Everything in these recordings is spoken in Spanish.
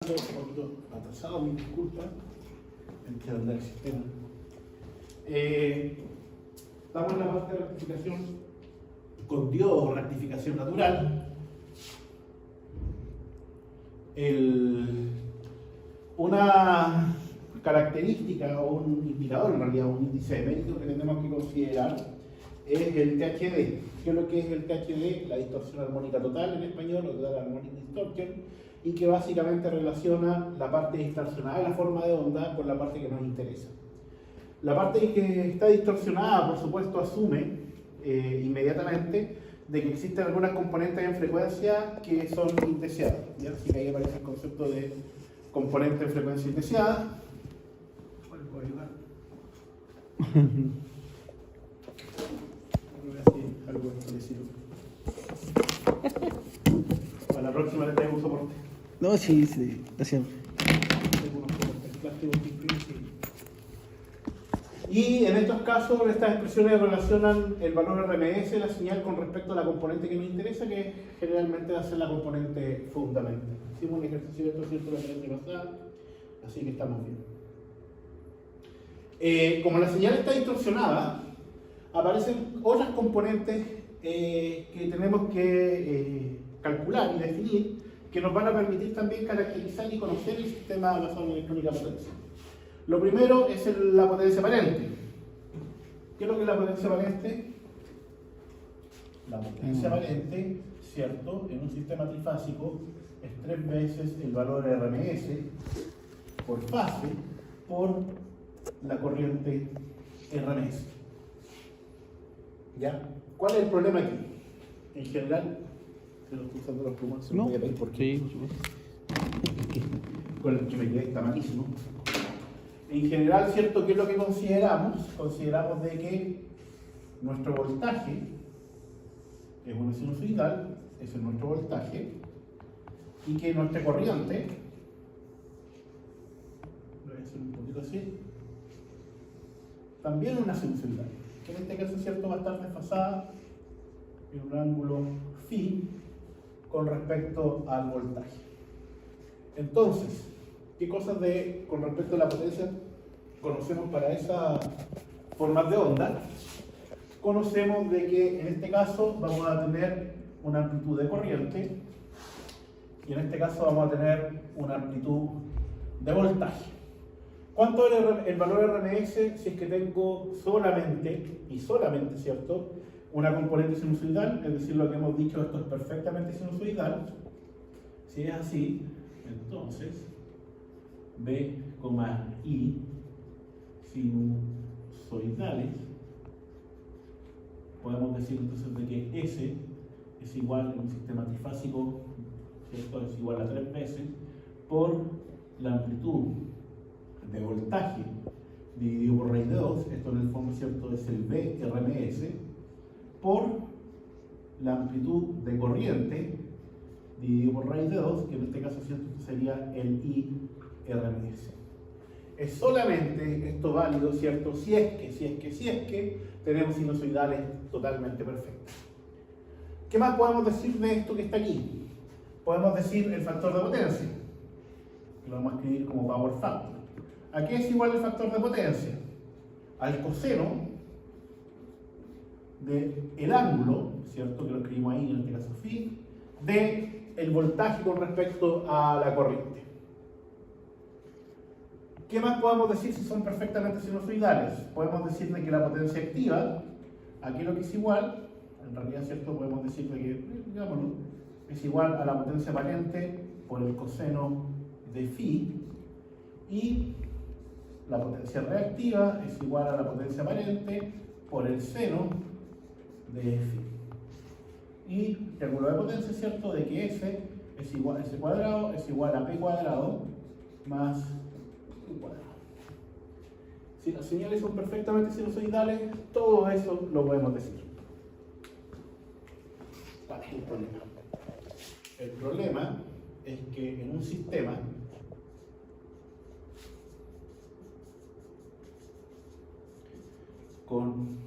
Un poquito atrasado, mi disculpa, en que anda el sistema. Estamos en la parte de rectificación con Dios o rectificación natural. Una característica o un indicador, en realidad un índice de mérito que tenemos que considerar es el THD. ¿Qué es lo que es el THD? La distorsión armónica total en español, o Total Harmonic Distortion, y que básicamente relaciona la parte distorsionada de la forma de onda con la parte que nos interesa. La parte que está distorsionada, por supuesto, asume inmediatamente de que existen algunas componentes en frecuencia que son indeseadas, ¿ya? Así que ahí aparece el concepto de componente en frecuencia indeseada. ¿Cuál puedo ayudar? Algo establecido. Para la próxima le traigo un soporte. No, sí, siempre. Y en estos casos, estas expresiones relacionan el valor RMS, la señal, con respecto a la componente que nos interesa, que generalmente va a ser la componente fundamental. Hicimos un ejercicio de esto, ¿cierto?, la clase pasada, así que estamos bien. Como la señal está distorsionada, aparecen otras componentes que tenemos que calcular y definir, que nos van a permitir también caracterizar y conocer el sistema basado en electrónica potencia. Lo primero es la potencia valente. ¿Qué es lo que es la potencia valente? La potencia valente, ¿cierto?, en un sistema trifásico es 3 veces el valor RMS por fase por la corriente RMS. ¿Ya? ¿Cuál es el problema aquí? En general, se lo estoy usando los plumas, se lo voy a pedir porque con el que me quedé está malísimo. En general, ¿cierto? ¿Qué es lo que consideramos? Consideramos de que nuestro voltaje es una sinusoidal, ese es nuestro voltaje, y que nuestra corriente, lo voy a hacer un poquito así, también es una sinusoidal, que en este caso, ¿cierto?, va a estar desfasada en un ángulo phi con respecto al voltaje. Entonces, ¿qué cosas con respecto a la potencia conocemos para esa forma de onda? Conocemos de que en este caso vamos a tener una amplitud de corriente y en este caso vamos a tener una amplitud de voltaje. ¿Cuánto es el valor RMS si es que tengo solamente, ¿cierto?, una componente sinusoidal? Es decir, lo que hemos dicho, esto es perfectamente sinusoidal. Si es así, entonces B, I sinusoidales, podemos decir entonces de que S es igual en un sistema trifásico, ¿cierto?, es igual a 3 veces por la amplitud de voltaje dividido por raíz de 2, esto en el fondo, ¿cierto?, es el BRMS, por la amplitud de corriente dividido por raíz de 2, que en este caso, ¿cierto?, sería el IRMS. Es solamente esto válido, ¿cierto?, si es que tenemos sinusoidales totalmente perfectas. ¿Qué más podemos decir de esto que está aquí? Podemos decir el factor de potencia, que lo vamos a escribir como power factor. ¿A qué es igual el factor de potencia? Al coseno del ángulo, ¿cierto?, que lo escribimos ahí, en este caso phi, de el voltaje con respecto a la corriente. ¿Qué más podemos decir si son perfectamente sinusoidales? Podemos decir de que la potencia activa, aquí lo que es igual, en realidad, ¿cierto?, podemos decir de que, digámoslo, es igual a la potencia valente por el coseno de phi, y la potencia reactiva es igual a la potencia valente por el seno de phi. Y triángulo de potencia, ¿cierto?, de que S es igual a S cuadrado, es igual a P cuadrado más Q cuadrado. Si las señales son perfectamente sinusoidales, todo eso lo podemos decir. ¿Cuál es el problema? El problema es que en un sistema con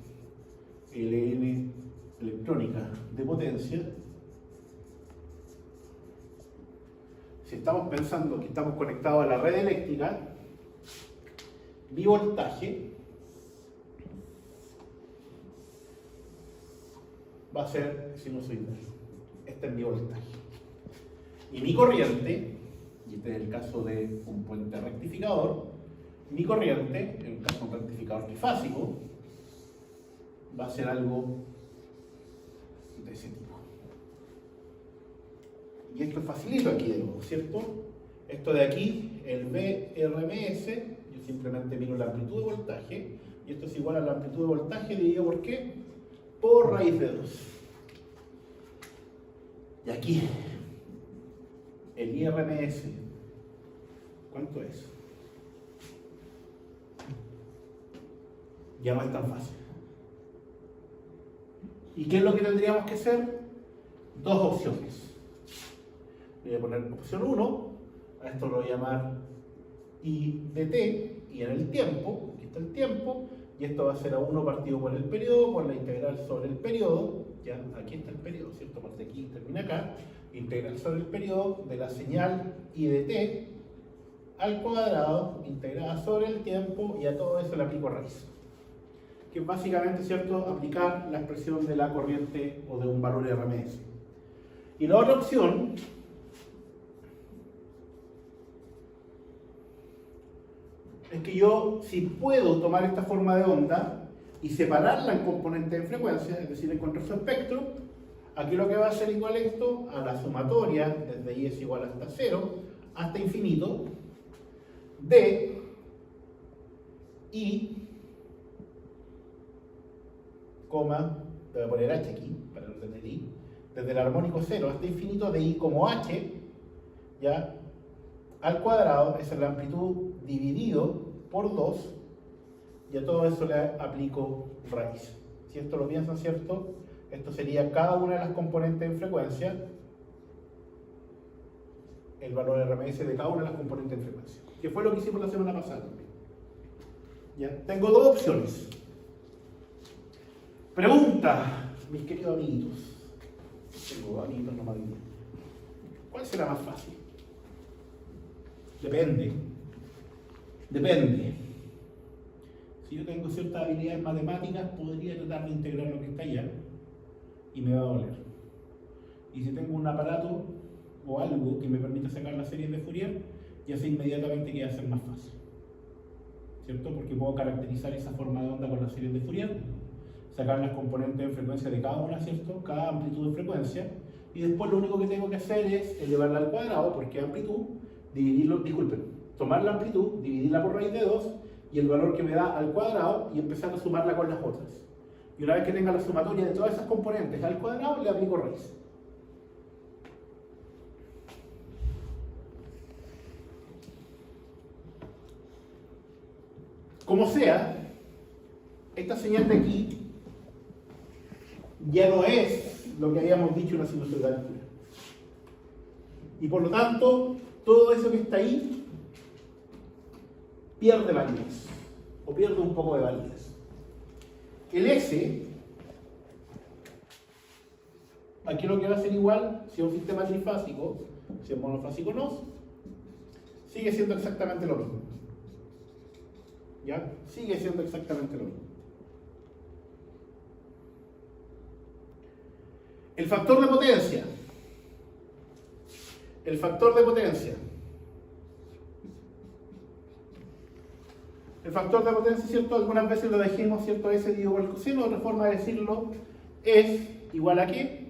Ln electrónica de potencia, si estamos pensando que estamos conectados a la red eléctrica, mi voltaje va a ser sinusoidal. Este es mi voltaje. Y mi corriente, y este es el caso de un puente rectificador, mi corriente, en el caso de un rectificador trifásico, va a ser algo de ese tipo. Y esto es facilito aquí de nuevo, ¿cierto? Esto de aquí, el VRMS, yo simplemente miro la amplitud de voltaje, y esto es igual a la amplitud de voltaje dividido por ¿qué? Por raíz de 2. Y aquí, el IRMS, ¿cuánto es? Ya no es tan fácil. ¿Y qué es lo que tendríamos que hacer? Dos opciones. Voy a poner opción 1, a esto lo voy a llamar I de t, y en el tiempo, aquí está el tiempo, y esto va a ser a 1 partido por el periodo, por la integral sobre el periodo, ya aquí está el periodo, ¿cierto? Parte de aquí termina acá, integral sobre el periodo de la señal I de t al cuadrado, integrada sobre el tiempo, y a todo eso le aplico raíz. Que es básicamente, ¿cierto?, aplicar la expresión de la corriente o de un valor RMS. Y la otra opción es que yo, si puedo tomar esta forma de onda y separarla en componentes de frecuencia, es decir, encontrar su espectro, aquí lo que va a ser igual esto a la sumatoria, desde i es igual hasta 0, hasta infinito, de i, coma, te voy a poner h aquí, para no tener i, desde el armónico 0 hasta infinito de i como h, ya, al cuadrado, esa es la amplitud dividido por 2, y a todo eso le aplico raíz. Si esto lo piensan, ¿cierto? Esto sería cada una de las componentes en frecuencia, el valor RMS de cada una de las componentes en frecuencia, que fue lo que hicimos la semana pasada también. ¿Ya? Tengo dos opciones. Pregunta, mis queridos amiguitos. Tengo amiguitos, no amiguitos. ¿Cuál será más fácil? Depende. Depende. Si yo tengo ciertas habilidades matemáticas, podría tratar de integrar lo que está allá y me va a doler. Y si tengo un aparato o algo que me permita sacar las series de Fourier, ya sé inmediatamente que va a ser más fácil. ¿Cierto? Porque puedo caracterizar esa forma de onda con las series de Fourier, sacar las componentes de frecuencia de cada una, ¿cierto? Cada amplitud de frecuencia, y después lo único que tengo que hacer es elevarla al cuadrado, porque amplitud, dividirlo, disculpen, tomar la amplitud, dividirla por raíz de 2, y el valor que me da al cuadrado, y empezar a sumarla con las otras. Y una vez que tenga la sumatoria de todas esas componentes al cuadrado, le aplico raíz. Como sea, esta señal de aquí ya no es lo que habíamos dicho una sinusoidal pura. Y por lo tanto, todo eso que está ahí pierde validez, o pierde un poco de validez. El S, aquí lo que va a ser igual, si es un sistema trifásico, si es monofásico no, sigue siendo exactamente lo mismo. ¿Ya? Sigue siendo exactamente lo mismo. El factor de potencia. El factor de potencia. El factor de potencia, ¿cierto? Algunas veces lo dejemos, ¿cierto? S dividido por el coseno. Otra forma de decirlo es igual a ¿qué?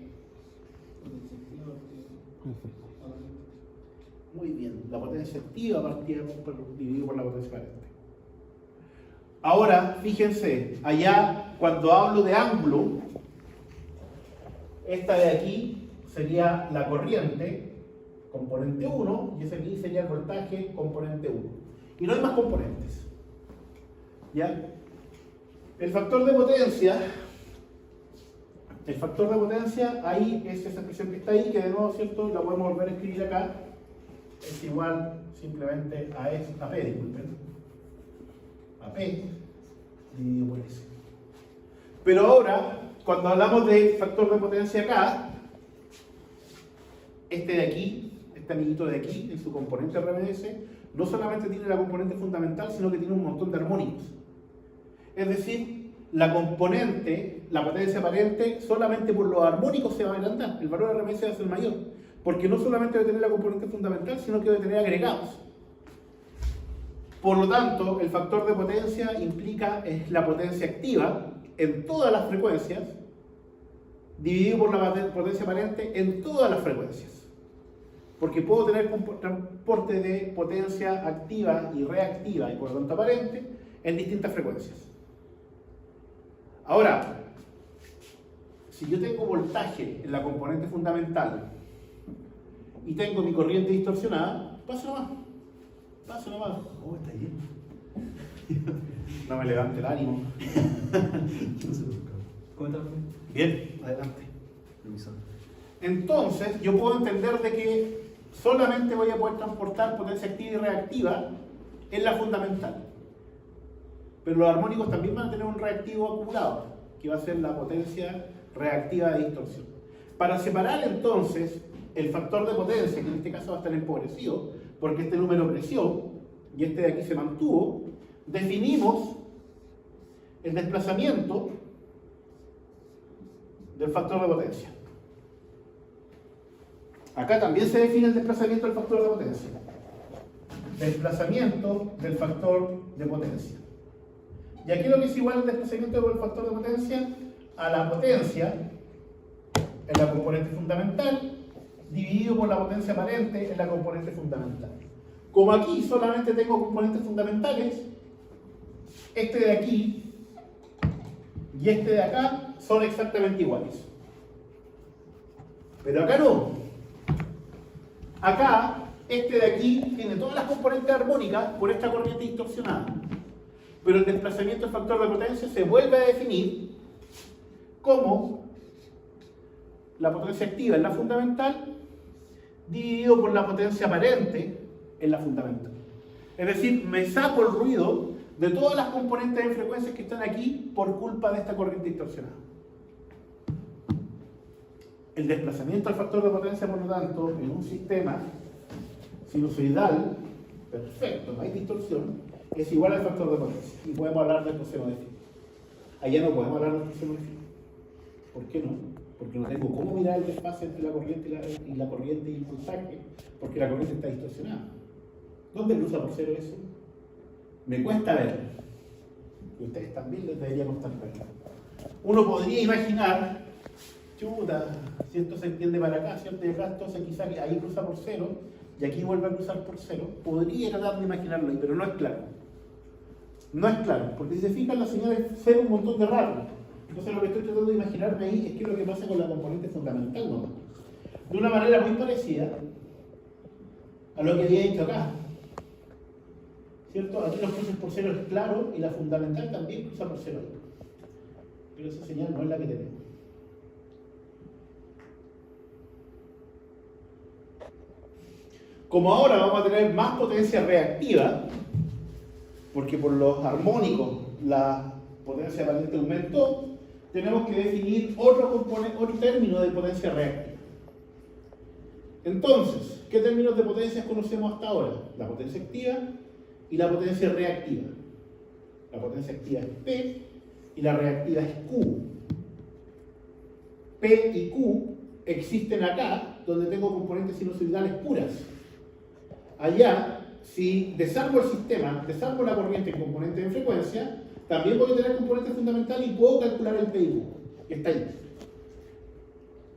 Muy bien. La potencia activa partida dividido por la potencia aparente. Ahora, fíjense, allá cuando hablo de ángulo, esta de aquí sería la corriente, componente 1, y ese aquí sería el voltaje, componente 1. Y no hay más componentes. ¿Ya? El factor de potencia, ahí es esa expresión que está ahí, que de nuevo, ¿cierto?, la podemos volver a escribir acá, es igual simplemente a P, disculpen. A P dividido por S. Pero ahora, cuando hablamos de factor de potencia acá, este de aquí este amiguito de aquí, en su componente RMS, no solamente tiene la componente fundamental, sino que tiene un montón de armónicos. Es decir, la componente, la potencia aparente, solamente por los armónicos se va a agrandar. El valor RMS va a ser mayor, porque no solamente debe tener la componente fundamental, sino que debe tener agregados. Por lo tanto, el factor de potencia implica la potencia activa en todas las frecuencias, dividido por la potencia aparente en todas las frecuencias. Porque puedo tener transporte de potencia activa y reactiva, y por lo tanto aparente, en distintas frecuencias. Ahora, si yo tengo voltaje en la componente fundamental y tengo mi corriente distorsionada, paso nomás. Oh, está lleno. No me levante el ánimo. ¿Cómo está? Bien. Adelante. Permiso. Entonces, yo puedo entender de que solamente voy a poder transportar potencia activa y reactiva en la fundamental. Pero los armónicos también van a tener un reactivo acumulado, que va a ser la potencia reactiva de distorsión. Para separar entonces el factor de potencia, que en este caso va a estar empobrecido, porque este número creció y este de aquí se mantuvo, definimos el desplazamiento del factor de potencia. Acá también se define el desplazamiento del factor de potencia. Desplazamiento del factor de potencia. Y aquí lo que es igual al desplazamiento del factor de potencia a la potencia en la componente fundamental dividido por la potencia aparente en la componente fundamental. Como aquí solamente tengo componentes fundamentales, este de aquí y este de acá son exactamente iguales. Pero acá no. Acá, este de aquí tiene todas las componentes armónicas por esta corriente distorsionada. Pero el desplazamiento del factor de potencia se vuelve a definir como la potencia activa en la fundamental dividido por la potencia aparente en la fundamental. Es decir, me saco el ruido de todas las componentes de frecuencias que están aquí por culpa de esta corriente distorsionada. El desplazamiento del factor de potencia, por lo tanto, en un sistema sinusoidal perfecto, no hay distorsión, es igual al factor de potencia. Y podemos hablar del coseno de phi. Allá no podemos hablar del coseno de phi. ¿Por qué no? Porque no tengo cómo mirar el desfase entre la corriente y el voltaje, porque la corriente está distorsionada. ¿Dónde cruza por cero eso? Me cuesta ver. Y ustedes también les debería costar ver. Uno podría imaginar, chuta, si esto se entiende para acá, ¿cierto? Y acá entonces quizás ahí cruza por cero, y aquí vuelve a cruzar por cero. Podría tratar de imaginarlo ahí, pero no es claro. No es claro, porque si se fijan las señales cero un montón de raro. Entonces lo que estoy tratando de imaginarme ahí es qué es lo que pasa con la componente fundamental, ¿no? De una manera muy parecida a lo que había dicho acá. ¿Cierto? Aquí los cruces por cero es claro y la fundamental también cruza por cero. Pero esa señal no es la que tenemos. Como ahora vamos a tener más potencia reactiva, porque por los armónicos la potencia aparente aumentó, tenemos que definir otro término de potencia reactiva. Entonces, ¿qué términos de potencias conocemos hasta ahora? La potencia activa y la potencia reactiva. La potencia activa es P y la reactiva es Q. P y Q existen acá, donde tengo componentes sinusoidales puras. Allá, si desarmo el sistema, desarmo la corriente en componentes de frecuencia, también voy a tener componente fundamental y puedo calcular el P y Q, que está ahí.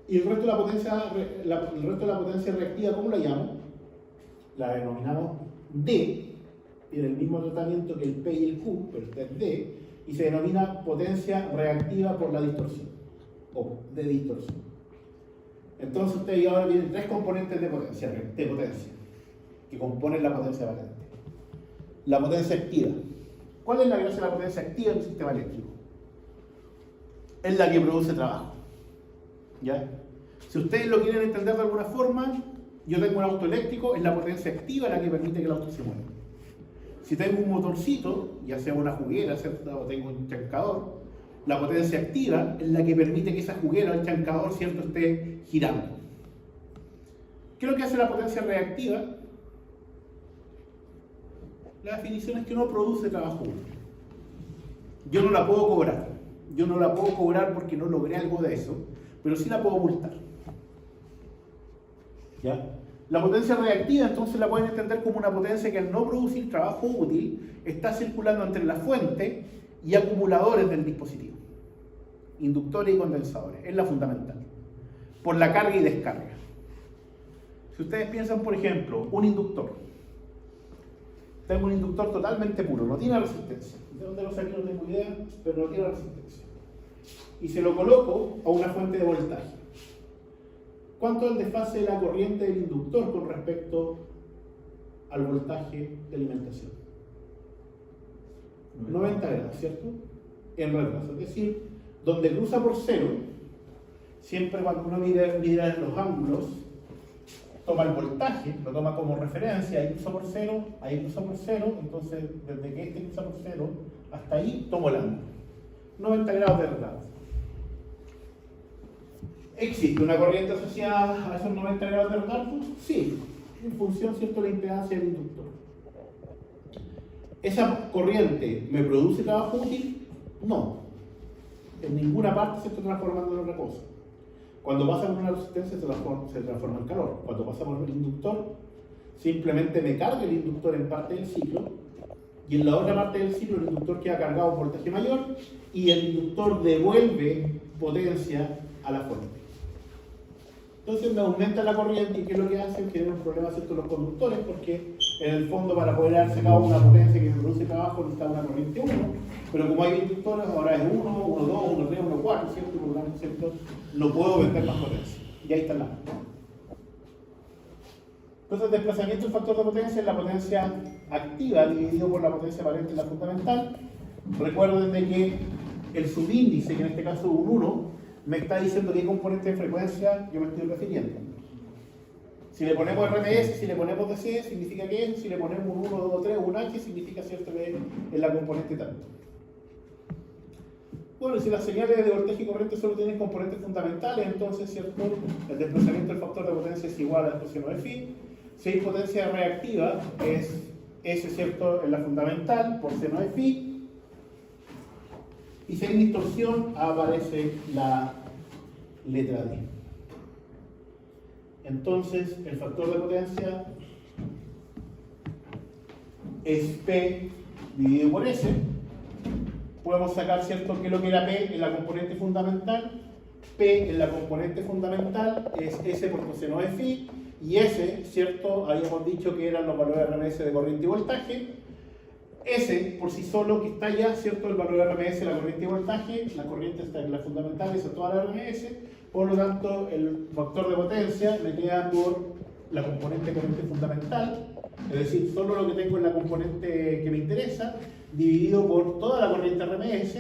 Y el resto de la potencia reactiva, ¿cómo la llamo? La denominamos D, tiene el mismo tratamiento que el P y el Q, pero esta es D, y se denomina potencia reactiva por la distorsión, o de distorsión. Entonces ustedes ahora tienen tres componentes de potencia, que componen la potencia valente. La potencia activa. ¿Cuál es la gracia de la potencia activa en un sistema eléctrico? Es la que produce trabajo. ¿Ya? Si ustedes lo quieren entender de alguna forma, yo tengo un auto eléctrico, es la potencia activa la que permite que el auto se mueva. Si tengo un motorcito, ya sea una juguera, ¿cierto? O tengo un chancador, la potencia activa es la que permite que esa juguera o el chancador, ¿cierto?, esté girando. ¿Qué es lo que hace la potencia reactiva? La definición es que no produce trabajo útil. Yo no la puedo cobrar. Yo no la puedo cobrar porque no logré algo de eso, pero sí la puedo multar. ¿Ya? La potencia reactiva entonces la pueden entender como una potencia que al no producir trabajo útil está circulando entre la fuente y acumuladores del dispositivo, inductores y condensadores. Es la fundamental, por la carga y descarga. Si ustedes piensan, por ejemplo, un inductor. Tengo un inductor totalmente puro, no tiene resistencia. ¿De dónde lo saqué? No tengo idea, pero no tiene resistencia. Y se lo coloco a una fuente de voltaje. ¿Cuánto es el desfase de la corriente del inductor con respecto al voltaje de alimentación? 90 grados, ¿cierto? En retraso. Es decir, donde cruza por cero, siempre cuando uno mira los ángulos, toma el voltaje, lo toma como referencia, ahí cruza por cero, entonces desde que este cruza por cero hasta ahí tomo el ángulo. 90 grados de retraso. ¿Existe una corriente asociada a esos 90 grados de retardo? Sí, en función, ¿cierto?, de la impedancia del inductor. ¿Esa corriente me produce trabajo útil? No. En ninguna parte se está transformando en otra cosa. Cuando pasa por una resistencia se transforma en calor. Cuando pasa por el inductor, simplemente me carga el inductor en parte del ciclo, y en la otra parte del ciclo el inductor queda cargado a un voltaje mayor, y el inductor devuelve potencia a la fuente. Entonces me aumenta la corriente, y ¿qué es lo que hace? Que tienen un problema, ¿cierto?, los conductores, porque en el fondo para poder haber sacado una potencia que me produce trabajo necesita una corriente 1, pero como hay inductores ahora es 1, 1, 2, 1, 3, 1, 4, ¿cierto? Y por lo tanto, ¿cierto?, no puedo vender más potencia. Y ahí está la. Entonces el desplazamiento del factor de potencia es la potencia activa dividido por la potencia aparente en la fundamental. Recuerden de que el subíndice, que en este caso es un 1, me está diciendo qué componente de frecuencia yo me estoy refiriendo. Si le ponemos RMS, si le ponemos DC, significa que es. Si le ponemos un 1, 2, 3, un H, significa, cierto, que es la componente tanto. Bueno, si las señales de voltaje y corriente solo tienen componentes fundamentales, entonces, ¿cierto?, el desplazamiento del factor de potencia es igual a coseno de phi. Si hay potencia reactiva, es S, ¿cierto?, en la fundamental, por seno de phi. Y si hay distorsión, aparece la letra D. Entonces, el factor de potencia es P dividido por S. Podemos sacar, ¿cierto?, que lo que era P en la componente fundamental. P en la componente fundamental es S por coseno de phi. Y S, ¿cierto?, habíamos dicho que eran los valores RMS de corriente y voltaje. S por sí solo, que está ya, ¿cierto?, el valor de RMS, la corriente y voltaje. La corriente está en la fundamental, esa es toda la RMS. Por lo tanto, el factor de potencia me queda por la componente corriente fundamental, es decir, solo lo que tengo en la componente que me interesa, dividido por toda la corriente RMS,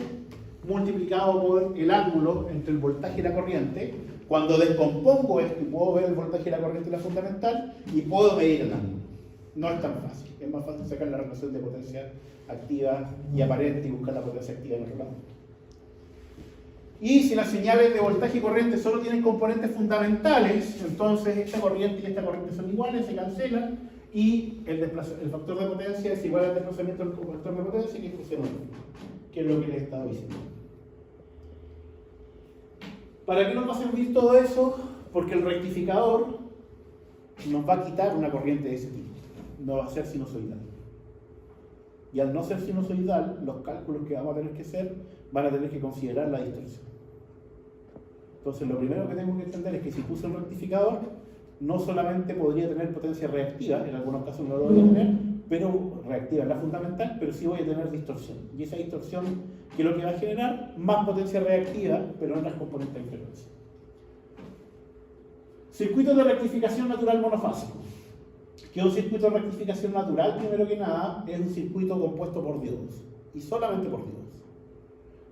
multiplicado por el ángulo entre el voltaje y la corriente. Cuando descompongo esto, puedo ver el voltaje y la corriente y la fundamental, y puedo medir el ángulo. No es tan fácil. Es más fácil sacar la relación de potencia activa y aparente y buscar la potencia activa en otro lado. Y si las señales de voltaje y corriente solo tienen componentes fundamentales, entonces esta corriente y esta corriente son iguales, se cancelan, y el factor de potencia es igual al desplazamiento del factor de potencia, que es coseno de phi, que es lo que les he estado diciendo. ¿Para qué nos va a servir todo eso? Porque el rectificador nos va a quitar una corriente de ese tipo. No va a ser sinusoidal. Y al no ser sinusoidal, los cálculos que vamos a tener que hacer van a tener que considerar la distorsión. Entonces, lo primero que tengo que entender es que si puse un rectificador, no solamente podría tener potencia reactiva, en algunos casos no lo voy a tener, pero reactiva es la fundamental, pero sí voy a tener distorsión. Y esa distorsión, ¿qué es lo que va a generar? Más potencia reactiva, pero en otras componentes de frecuencia. Circuito de rectificación natural monofásico. Que un circuito de rectificación natural, primero que nada, es un circuito compuesto por diodos, y solamente por diodos.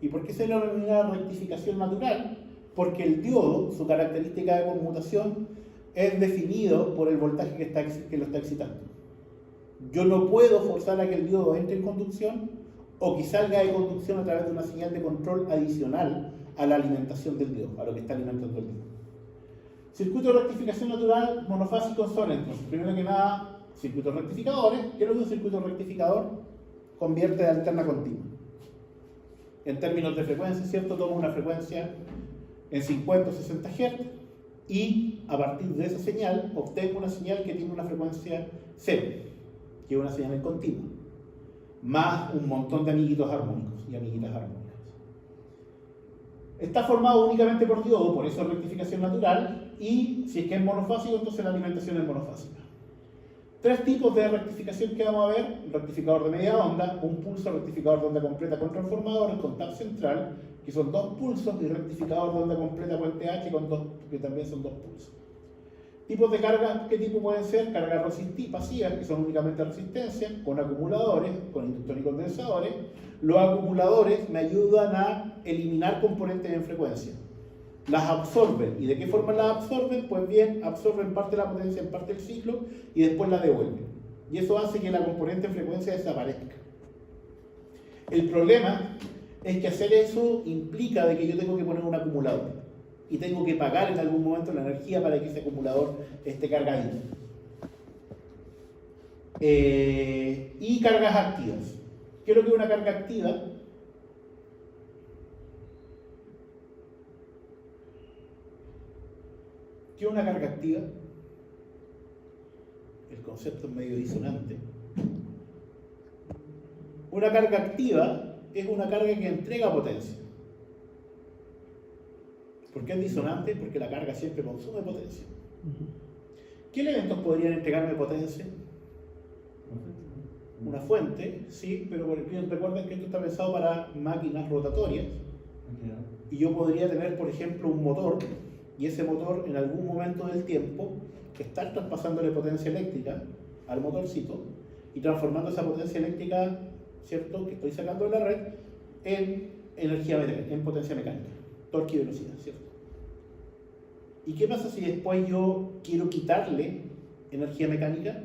¿Y por qué se le denomina rectificación natural? Porque el diodo, su característica de conmutación, es definido por el voltaje que lo está excitando. Yo no puedo forzar a que el diodo entre en conducción o que salga de conducción a través de una señal de control adicional a la alimentación del diodo, a lo que está alimentando el diodo. Circuito de rectificación natural monofásico son entonces, primero que nada, circuitos rectificadores. ¿Qué es lo que un circuito rectificador? Convierte de alterna a continua. En términos de frecuencia, ¿cierto? Toma una frecuencia en 50 o 60 Hz y a partir de esa señal obtengo una señal que tiene una frecuencia cero, que es una señal en continua, más un montón de amiguitos armónicos y amiguitas armónicas. Está formado únicamente por diodo, por eso es rectificación natural, y si es que es monofásico, entonces la alimentación es monofásica. Tres tipos de rectificación que vamos a ver: rectificador de media onda, un pulso, rectificador de onda completa con transformadores, con tap central, que son dos pulsos, y rectificador de onda completa puente H, con dos, que también son dos pulsos. Tipos de cargas, ¿qué tipo pueden ser? Cargas pasivas, que son únicamente resistencia, con acumuladores, con inductores y condensadores. Los acumuladores me ayudan a eliminar componentes en frecuencia. Las absorben. ¿Y de qué forma las absorben? Pues bien, absorben parte de la potencia en parte del ciclo y después la devuelven. Y eso hace que la componente en frecuencia desaparezca. El problema es que hacer eso implica de que yo tengo que poner un acumulador. Y tengo que pagar en algún momento la energía para que ese acumulador esté cargadito. Y cargas activas. ¿Qué es lo que es una carga activa? ¿Qué es una carga activa? El concepto es medio disonante. Una carga activa es una carga que entrega potencia. ¿Por qué es disonante? Porque la carga siempre consume potencia. ¿Qué elementos podrían entregarme potencia? Una fuente, sí, pero recuerden que esto está pensado para máquinas rotatorias. Y yo podría tener, por ejemplo, un motor, y ese motor en algún momento del tiempo estar traspasándole potencia eléctrica al motorcito y transformando esa potencia eléctrica, ¿cierto?, que estoy sacando de la red, en energía mecánica, en potencia mecánica, torque y velocidad, ¿cierto? ¿Y qué pasa si después yo quiero quitarle energía mecánica?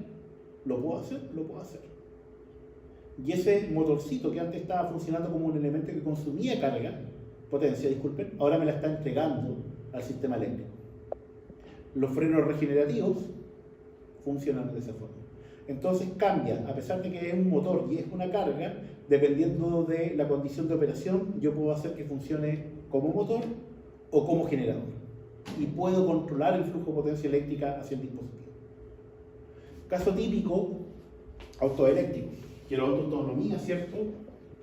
¿Lo puedo hacer? Lo puedo hacer. Y ese motorcito que antes estaba funcionando como un elemento que consumía carga, potencia, disculpen, ahora me la está entregando al sistema eléctrico. Los frenos regenerativos funcionan de esa forma. Entonces cambia, a pesar de que es un motor y es una carga, dependiendo de la condición de operación, yo puedo hacer que funcione como motor o como generador. Y puedo controlar el flujo de potencia eléctrica hacia el dispositivo. Caso típico, auto eléctrico. Quiero autonomía, ¿cierto?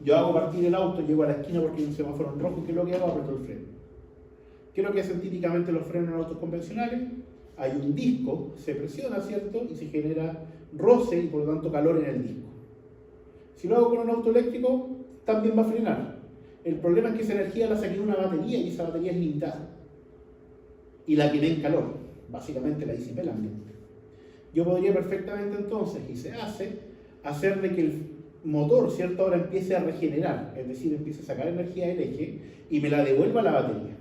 Yo hago partir el auto, llego a la esquina porque hay un semáforo en rojo, ¿qué es lo que hago? Aprieto el freno. ¿Qué es lo que hacen típicamente los frenos en autos convencionales? Hay un disco, se presiona, ¿cierto? Y se genera roce y por lo tanto calor en el disco. Si lo hago con un auto eléctrico, también va a frenar. El problema es que esa energía la saqué de una batería y esa batería es limitada. Y la tiene en calor. Básicamente la disipé el ambiente. Yo podría perfectamente entonces, y se hace, hacer de que el motor, ¿cierto?, ahora empiece a regenerar, es decir, empiece a sacar energía del eje y me la devuelva a la batería.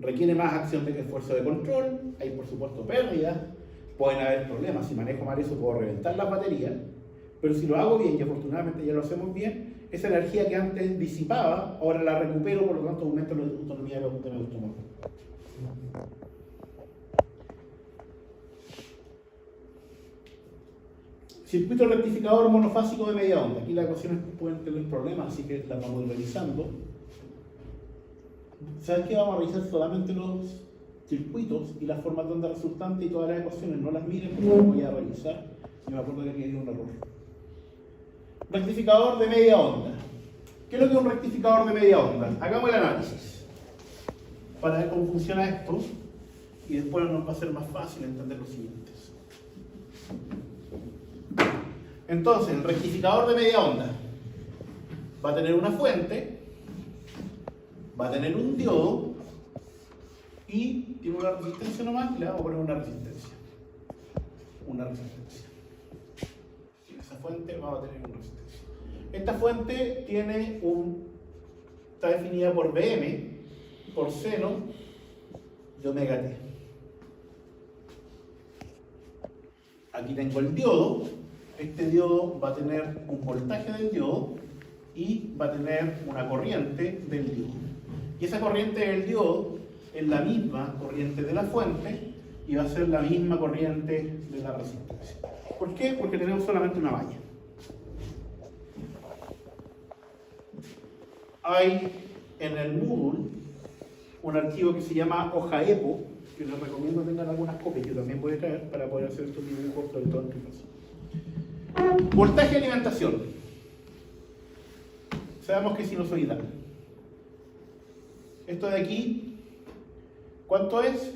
Requiere más acción de esfuerzo de control, hay por supuesto pérdidas, pueden haber problemas, si manejo mal eso puedo reventar las baterías, pero si lo hago bien, y afortunadamente ya lo hacemos bien, esa energía que antes disipaba, ahora la recupero, por lo tanto aumento la autonomía de mi automóvil. Circuito rectificador monofásico de media onda. Aquí las ecuaciones pueden tener problemas, así que las vamos revisando. ¿Sabes qué? Vamos a revisar solamente los circuitos y las formas de onda resultante y todas las ecuaciones. No las miren porque las voy a revisar. Yo me acuerdo que aquí hay un error. Rectificador de media onda. ¿Qué es lo que es un rectificador de media onda? Hagamos el análisis para ver cómo funciona esto y después nos va a ser más fácil entender los siguientes. Entonces, el rectificador de media onda va a tener una fuente, va a tener un diodo y tiene una resistencia nomás y le vamos a poner una resistencia. Una resistencia. En esa fuente vamos a tener una resistencia. Esta fuente tiene está definida por Vm, por seno de omega t. Aquí tengo el diodo. Este diodo va a tener un voltaje del diodo y va a tener una corriente del diodo. Y esa corriente del diodo es la misma corriente de la fuente y va a ser la misma corriente de la resistencia. ¿Por qué? Porque tenemos solamente una valla. Hay en el Moodle un archivo que se llama hoja-epo, que les recomiendo que tengan algunas copias, yo también voy a traer para poder hacer estos dibujos, sobre todo en tu caso. Voltaje de alimentación. Sabemos que es sinusoidal. Esto de aquí, ¿cuánto es?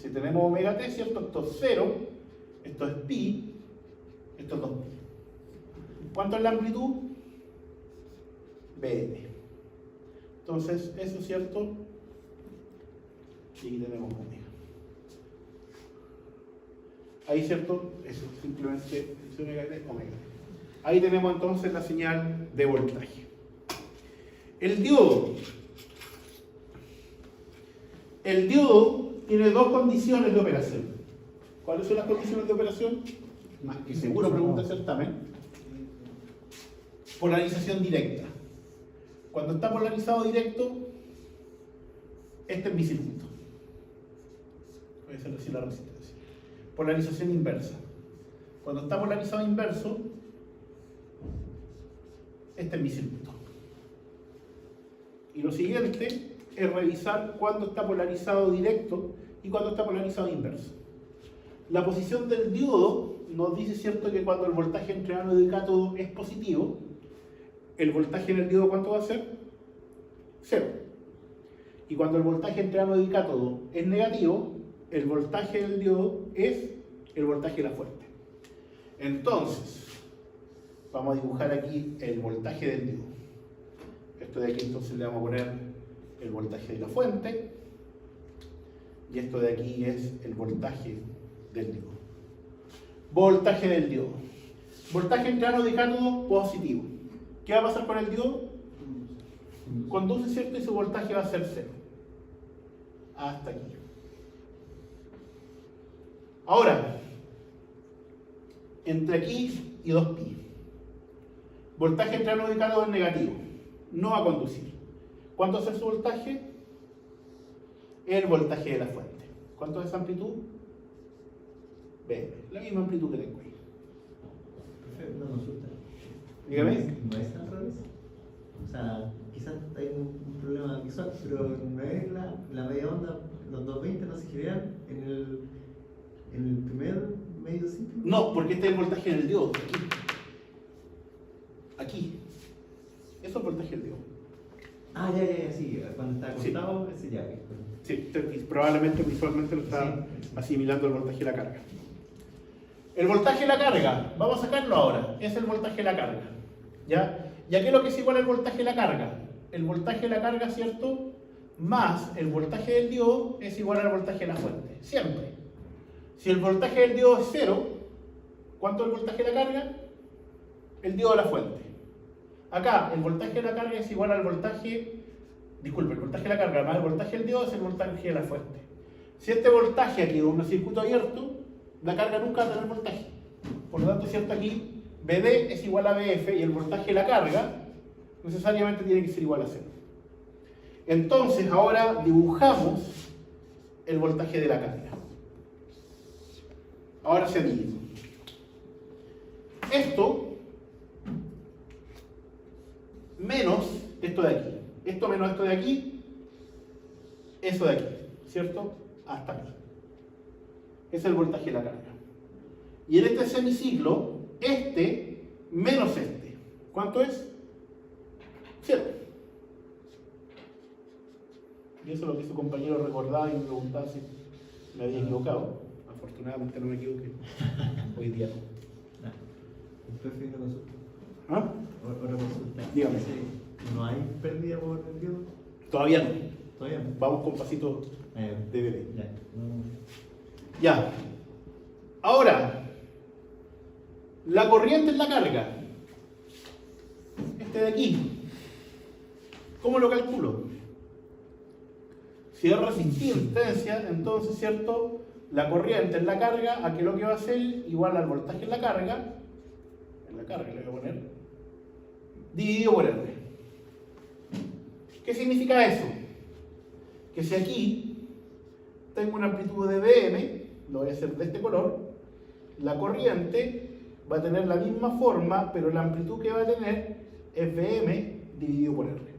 Si tenemos omega t, ¿cierto? Esto es 0, esto es pi, esto es 2pi. ¿Cuánto es la amplitud? Bm. Entonces, eso es cierto. Y aquí tenemos omega. Ahí, ¿cierto? Eso, simplemente es omega t, omega t. Ahí tenemos entonces la señal de voltaje. El diodo. El diodo tiene dos condiciones de operación. ¿Cuáles son las condiciones de operación? Más que seguro pregunta el certamen. Polarización directa. Cuando está polarizado directo, este es mi circuito. Voy a hacer así la resistencia. Polarización inversa. Cuando está polarizado inverso, este es mi circuito. Y lo siguiente es revisar cuándo está polarizado directo y cuándo está polarizado inverso. La posición del diodo nos dice, cierto, que cuando el voltaje entre ánodo y cátodo es positivo, el voltaje en el diodo, ¿cuánto va a ser? 0. Y cuando el voltaje entre ánodo y cátodo es negativo, el voltaje del diodo es el voltaje de la fuente. Entonces, vamos a dibujar aquí el voltaje del diodo. Esto de aquí entonces le vamos a poner el voltaje de la fuente. Y esto de aquí es el voltaje del diodo. Voltaje del diodo. Voltaje entre ánodo y cátodo positivo. ¿Qué va a pasar con el diodo? Conduce, ¿cierto? Y su voltaje va a ser 0. Hasta aquí. Ahora, entre aquí y 2pi. Voltaje entre ánodo y cátodo es negativo. No va a conducir. ¿Cuánto es su voltaje? El voltaje de la fuente. ¿Cuánto es esa amplitud? B. La misma amplitud que tengo ahí. Perfecto, una consulta. Dígame. ¿No es al revés? O sea, quizás hay un problema visual, pero no es la media onda, los 220 no se generan en el primer medio ciclo. No, porque este es el voltaje en el diodo. Aquí. Aquí. Eso es el voltaje del diodo. Ah, ya, sí. Cuando está acostado, ese ya. Sí, probablemente visualmente lo está asimilando el voltaje de la carga. El voltaje de la carga, vamos a sacarlo ahora, es el voltaje de la carga. ¿Ya? ¿Y a qué es lo que es igual al voltaje de la carga? El voltaje de la carga, ¿cierto? Más el voltaje del diodo es igual al voltaje de la fuente. Siempre. Si el voltaje del diodo es 0, ¿cuánto es el voltaje de la carga? El diodo de la fuente. Acá, el voltaje de la carga es igual al voltaje, disculpe, el voltaje de la carga más el voltaje del diodo es el voltaje de la fuente. Si este voltaje aquí es un circuito abierto, la carga nunca va a tener voltaje. Por lo tanto, cierto, aquí BD es igual a BF y el voltaje de la carga necesariamente tiene que ser igual a 0. Entonces, ahora dibujamos el voltaje de la carga. Ahora se divide. Esto menos esto de aquí. Esto menos esto de aquí, eso de aquí, ¿cierto? Hasta aquí. Es el voltaje de la carga. Y en este semiciclo, este menos este. ¿Cuánto es? 0. Y eso es lo que su compañero recordaba y me preguntaba si me había equivocado. Afortunadamente no me equivoqué. Hoy día no. Entonces, una consulta. ¿Ah? Otra consulta. Dígame. ¿No hay pérdida por el diodo? Todavía no. Todavía no. Vamos con pasitos de bebé. Ya. Ya. Ahora, la corriente en la carga. Este de aquí. ¿Cómo lo calculo? Si es resistencia, entonces, ¿cierto? La corriente en la carga, ¿a qué es lo que va a ser? Igual al voltaje en la carga. En la carga le voy a poner. Dividido por R. ¿Qué significa eso? Que si aquí tengo una amplitud de Vm, lo voy a hacer de este color, la corriente va a tener la misma forma, pero la amplitud que va a tener es Vm dividido por R.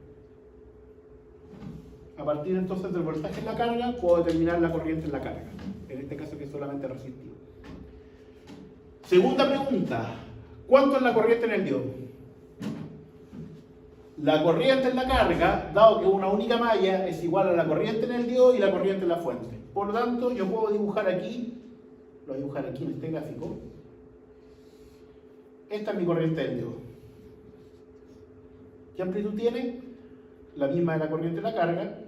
A partir entonces del voltaje en la carga, puedo determinar la corriente en la carga, en este caso que es solamente resistivo. Segunda pregunta, ¿cuánto es la corriente en el diodo? La corriente en la carga, dado que una única malla es igual a la corriente en el diodo y la corriente en la fuente. Por lo tanto, yo puedo dibujar aquí, lo voy a dibujar aquí en este gráfico. Esta es mi corriente del diodo. ¿Qué amplitud tiene? La misma de la corriente en la carga,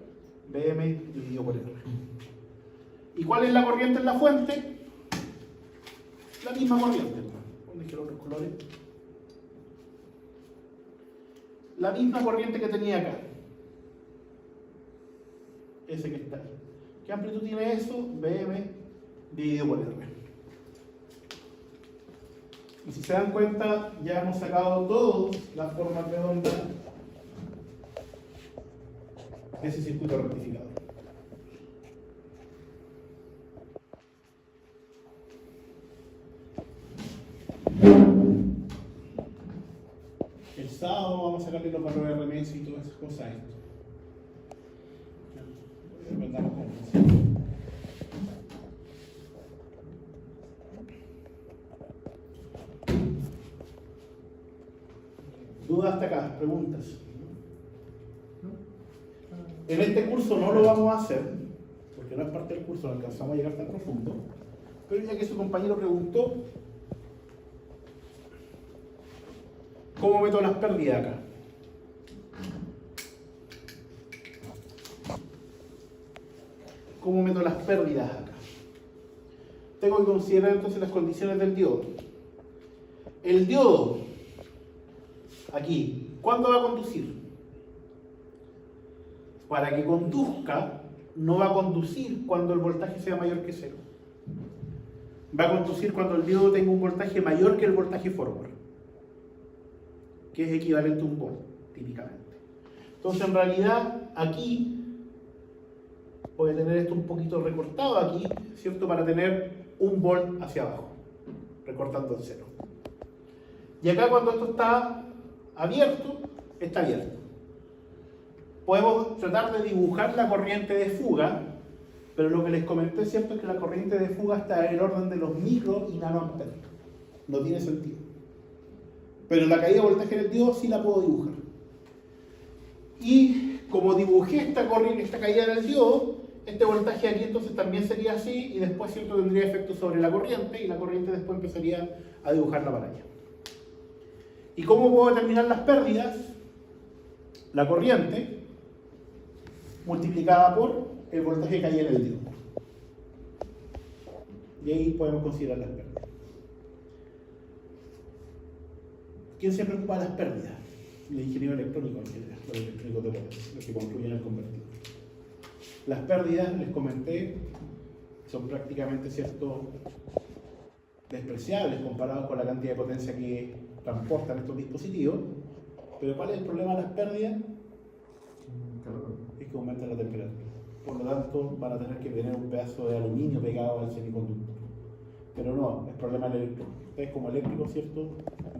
Vm dividido por R. ¿Y cuál es la corriente en la fuente? La misma corriente. ¿Dónde quiero los colores? La misma corriente que tenía acá. Ese que está ahí. ¿Qué amplitud tiene eso? Vm dividido por R. Y si se dan cuenta, ya hemos sacado todas las formas de onda de ese circuito rectificador. El sábado vamos a sacarle los valores de RMS y todas esas cosas a esto. Aprendamos cómo funciona. ¿Dudas hasta acá? ¿Preguntas? En este curso no lo vamos a hacer, porque no es parte del curso, no alcanzamos a llegar tan profundo, pero ya que su compañero preguntó, ¿cómo meto las pérdidas acá? ¿Cómo meto las pérdidas acá? Tengo que considerar entonces las condiciones del diodo. El diodo, aquí, ¿cuándo va a conducir? Para que conduzca, no va a conducir cuando el voltaje sea mayor que cero. Va a conducir cuando el diodo tenga un voltaje mayor que el voltaje forward, que es equivalente a un volt, típicamente. Entonces, en realidad, aquí, voy a tener esto un poquito recortado aquí, ¿cierto? Para tener un volt hacia abajo, recortando el cero. Y acá, cuando esto está abierto, está abierto. Podemos tratar de dibujar la corriente de fuga, pero lo que les comenté, ¿cierto? Es que la corriente de fuga está en el orden de los micro y nanoamperios. No tiene sentido. Pero la caída de voltaje del diodo sí la puedo dibujar. Y como dibujé esta caída del diodo, este voltaje aquí entonces también sería así, y después, ¿cierto?, tendría efecto sobre la corriente, y la corriente después empezaría a dibujarla para allá. ¿Y cómo puedo determinar las pérdidas? La corriente multiplicada por el voltaje que caía en el diodo. Y ahí podemos considerar las pérdidas. ¿Quién se preocupa de las pérdidas? El ingeniero electrónico en general, los electrónicos de potencia, los que construyen el convertidor. Las pérdidas, les comenté, son prácticamente, ¿cierto?, despreciables comparados con la cantidad de potencia que transportan estos dispositivos. Pero ¿cuál es el problema de las pérdidas? Es que aumenta la temperatura. Por lo tanto, van a tener que tener un pedazo de aluminio pegado al semiconductor. Pero no, es problema del electrónico. Ustedes como eléctricos, ¿cierto?,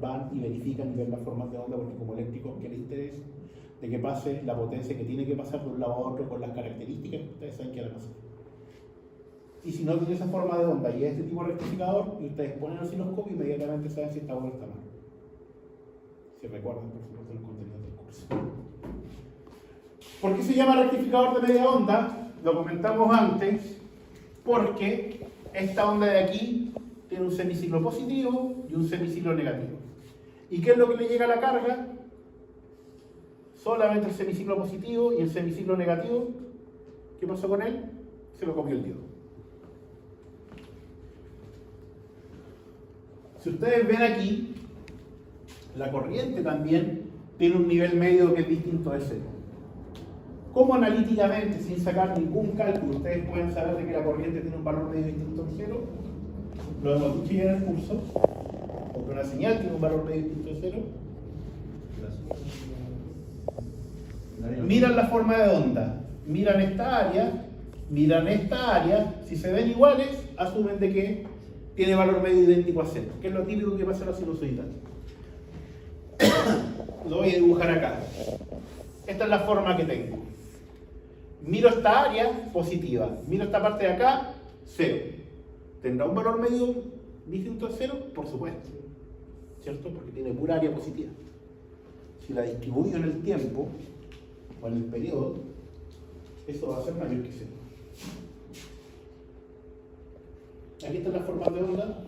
van y verifican y ven las formas de onda, porque como eléctricos quieren interés de que pase la potencia que tiene que pasar de un lado a otro con las características que ustedes saben que van a pasar. Y si no tiene esa forma de onda y este tipo de rectificador, y ustedes ponen el osciloscopio, inmediatamente saben si está bueno o está mal. Si recuerdan, por supuesto, los contenidos del curso. ¿Por qué se llama rectificador de media onda? Lo comentamos antes, porque esta onda de aquí tiene un semiciclo positivo y un semiciclo negativo. ¿Y qué es lo que le llega a la carga? Solamente el semiciclo positivo y el semiciclo negativo. ¿Qué pasó con él? Se lo comió el diodo. Si ustedes ven aquí, la corriente también tiene un nivel medio que es distinto de cero. ¿Cómo analíticamente, sin sacar ningún cálculo, ustedes pueden saber de que la corriente tiene un valor medio distinto de cero? Lo hemos dicho ya en el curso, porque una señal tiene un valor medio distinto de cero. Miran la forma de onda, miran esta área miran esta área, si se ven iguales, asumen de que tiene valor medio idéntico a 0, que es lo típico que pasa en la sinusoidal. Lo voy a dibujar acá. Esta es la forma que tengo. Miro esta área, positiva. Miro esta parte de acá, 0. ¿Tendrá un valor medio distinto a 0? Por supuesto. ¿Cierto? Porque tiene pura área positiva. Si la distribuyo en el tiempo, o en el periodo, eso va a ser mayor que 0. Aquí están las formas de onda,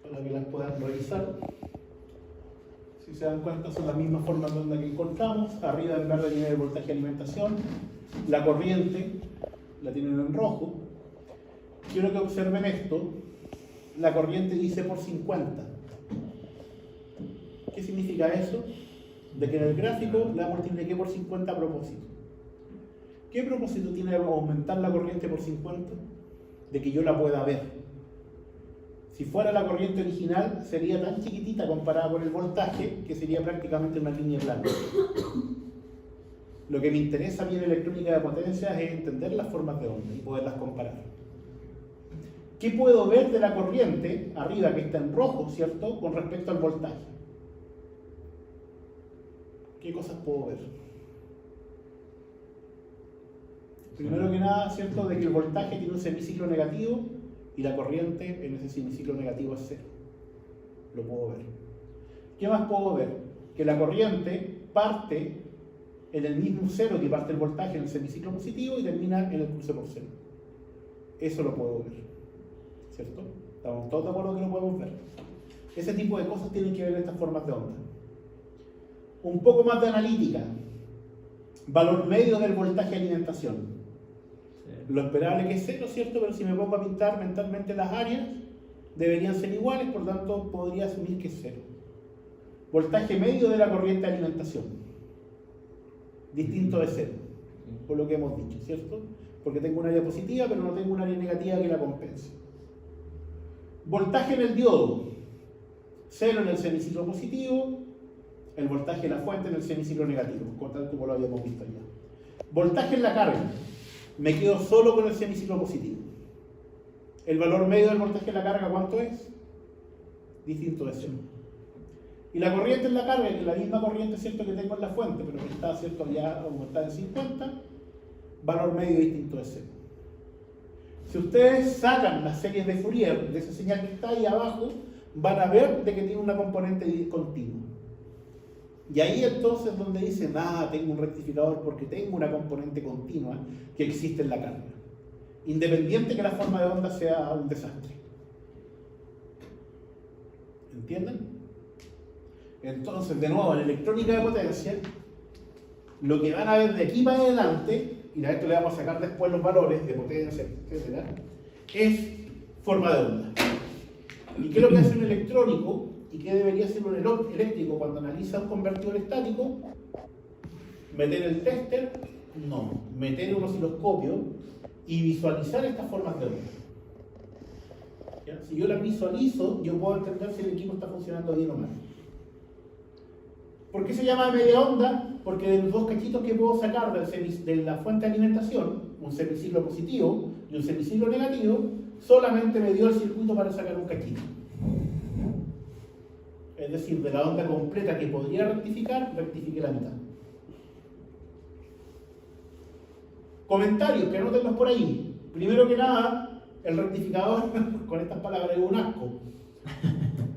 para que las puedan revisar. Si se dan cuenta, son las mismas formas de onda que encontramos. Arriba en verde tiene el voltaje de alimentación. La corriente la tienen en rojo. Quiero que observen esto. La corriente dice por 50. ¿Qué significa eso? De que en el gráfico la multipliqué por 50 a propósito. ¿Qué propósito tiene aumentar la corriente por 50? De que yo la pueda ver. Si fuera la corriente original, sería tan chiquitita comparada con el voltaje que sería prácticamente una línea plana. Lo que me interesa a mí en electrónica de potencia es entender las formas de onda y poderlas comparar. ¿Qué puedo ver de la corriente arriba que está en rojo, cierto, con respecto al voltaje? ¿Qué cosas puedo ver? Primero que nada, cierto, de que el voltaje tiene un semiciclo negativo y la corriente en ese semiciclo negativo es 0. Lo puedo ver. ¿Qué más puedo ver? Que la corriente parte en el mismo 0 que parte el voltaje en el semiciclo positivo y termina en el cruce por 0. Eso lo puedo ver. ¿Cierto? ¿Estamos todos de acuerdo que lo podemos ver? Ese tipo de cosas tienen que ver en estas formas de onda. Un poco más de analítica. Valor medio del voltaje de alimentación. Lo esperable que es 0, ¿cierto? Pero si me pongo a pintar mentalmente las áreas, deberían ser iguales, por tanto podría asumir que es 0. Voltaje medio de la corriente de alimentación. Distinto de 0, por lo que hemos dicho, ¿cierto? Porque tengo un área positiva, pero no tengo un área negativa que la compense. Voltaje en el diodo. 0 en el semiciclo positivo, el voltaje de la fuente en el semiciclo negativo, tal como lo habíamos visto ya. Voltaje en la carga. Me quedo solo con el semiciclo positivo. El valor medio del voltaje en la carga, ¿cuánto es? Distinto de 0. Y la corriente en la carga, que es la misma corriente, ¿cierto?, que tengo en la fuente, pero que está, ¿cierto?, ya aumentada en 50, valor medio distinto de 0. Si ustedes sacan las series de Fourier de esa señal que está ahí abajo, van a ver de que tiene una componente discontinua. Y ahí entonces donde dicen, tengo un rectificador porque tengo una componente continua que existe en la carga. Independiente que la forma de onda sea un desastre. ¿Entienden? Entonces, de nuevo, en electrónica de potencia, lo que van a ver de aquí para adelante, y a esto le vamos a sacar después los valores de potencia, etc., es forma de onda. ¿Y qué es lo que hace un electrónico? ¿Y qué debería hacer un eléctrico cuando analiza un convertidor estático? ¿Meter el tester? No. Meter un osciloscopio y visualizar estas formas de onda. ¿Ya? Si yo las visualizo, yo puedo entender si el equipo está funcionando bien o mal. ¿Por qué se llama media onda? Porque de los dos cachitos que puedo sacar de la fuente de alimentación, un semiciclo positivo y un semiciclo negativo, solamente me dio el circuito para sacar un cachito. Es decir, de la onda completa que podría rectificar, rectifiqué la mitad. Comentarios, que anótenlos por ahí. Primero que nada, el rectificador, con estas palabras, es un asco.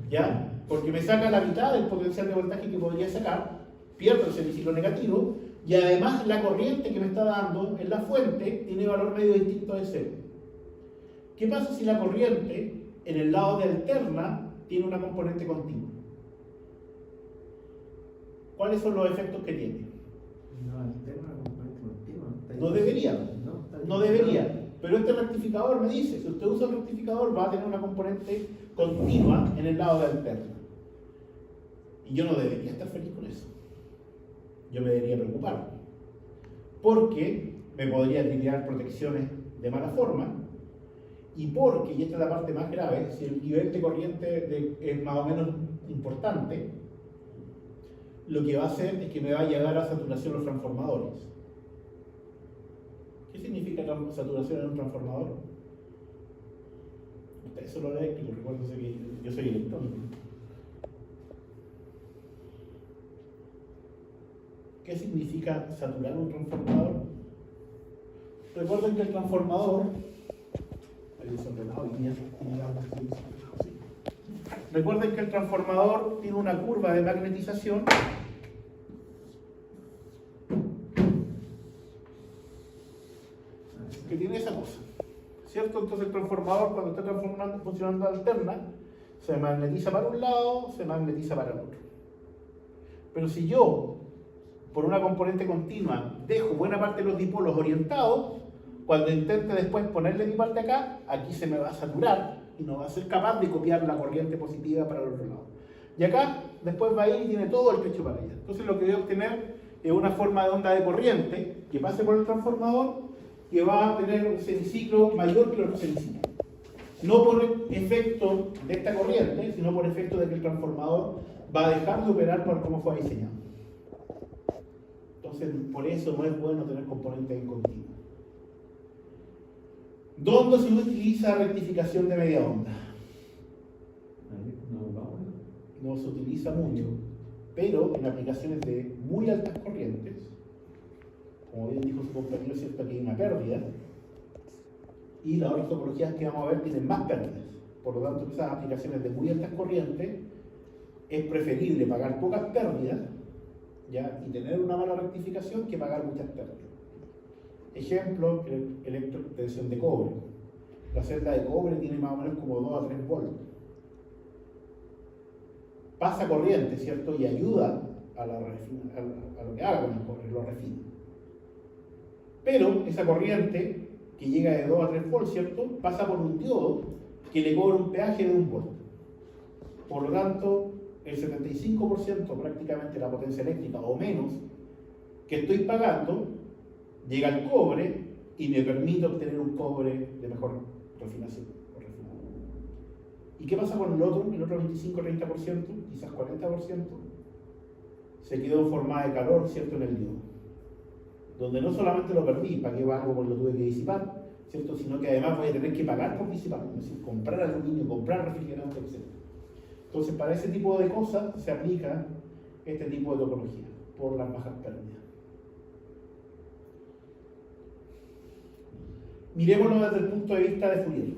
¿Ya? Porque me saca la mitad del potencial de voltaje que podría sacar, pierdo el semiciclo negativo, y además la corriente que me está dando en la fuente tiene valor medio distinto de 0. ¿Qué pasa si la corriente en el lado de alterna tiene una componente continua? ¿Cuáles son los efectos que tiene? No alterna la componente continua. No debería. No debería. Pero este rectificador me dice, si usted usa el rectificador va a tener una componente continua en el lado de alterna. Y yo no debería estar feliz con eso. Yo me debería preocupar. Porque me podría tirar protecciones de mala forma. Y porque, y esta es la parte más grave, si el nivel de corriente es más o menos importante, lo que va a hacer es que me va a llegar a saturación los transformadores. ¿Qué significa saturación en un transformador? Ustedes solo eléctricos, recuerden que yo soy electrónico. ¿Qué significa saturar un transformador? Recuerden que el transformador, recuerden que el transformador tiene una curva de magnetización que tiene esa cosa, ¿cierto? Entonces el transformador, cuando está funcionando alterna, se magnetiza para un lado, se magnetiza para el otro. Pero si yo, por una componente continua, dejo buena parte de los dipolos orientados, cuando intente después ponerle mi parte acá, aquí se me va a saturar y no va a ser capaz de copiar la corriente positiva para el otro lado. Y acá, después va a ir y tiene todo el pecho para allá. Entonces lo que voy a obtener es una forma de onda de corriente que pase por el transformador que va a tener un semiciclo mayor que el otro semiciclo. No por efecto de esta corriente, sino por efecto de que el transformador va a dejar de operar por cómo fue diseñado. Entonces, por eso no es bueno tener componentes en continuo. ¿Dónde se utiliza rectificación de media onda? No se utiliza mucho, pero en aplicaciones de muy altas corrientes, como bien dijo su compañero, cierto que hay una pérdida, y las otras topologías que vamos a ver tienen más pérdidas. Por lo tanto, en esas aplicaciones de muy altas corrientes es preferible pagar pocas pérdidas, ¿ya? Y tener una mala rectificación que pagar muchas pérdidas. Ejemplo, electrotensión de cobre. La celda de cobre tiene más o menos como 2 a 3 volts. Pasa corriente, ¿cierto? Y ayuda a lo que haga con el cobre, lo refina. Pero esa corriente que llega de 2 a 3 volts, ¿cierto? Pasa por un diodo que le cobra un peaje de 1 volt. Por lo tanto, el 75% prácticamente de la potencia eléctrica o menos que estoy pagando llega al cobre y me permite obtener un cobre de mejor refinación. ¿Y qué pasa con el otro? El otro 25-30%, quizás 40%, se quedó en forma de calor, ¿cierto? En el diodo. Donde no solamente lo perdí, pagué algo porque lo tuve que disipar, ¿cierto? Sino que además voy a tener que pagar por disiparlo, es decir, comprar aluminio, comprar refrigerante, etc. Entonces, para ese tipo de cosas se aplica este tipo de topología, por las bajas pérdidas. Miremoslo desde el punto de vista de Fourier.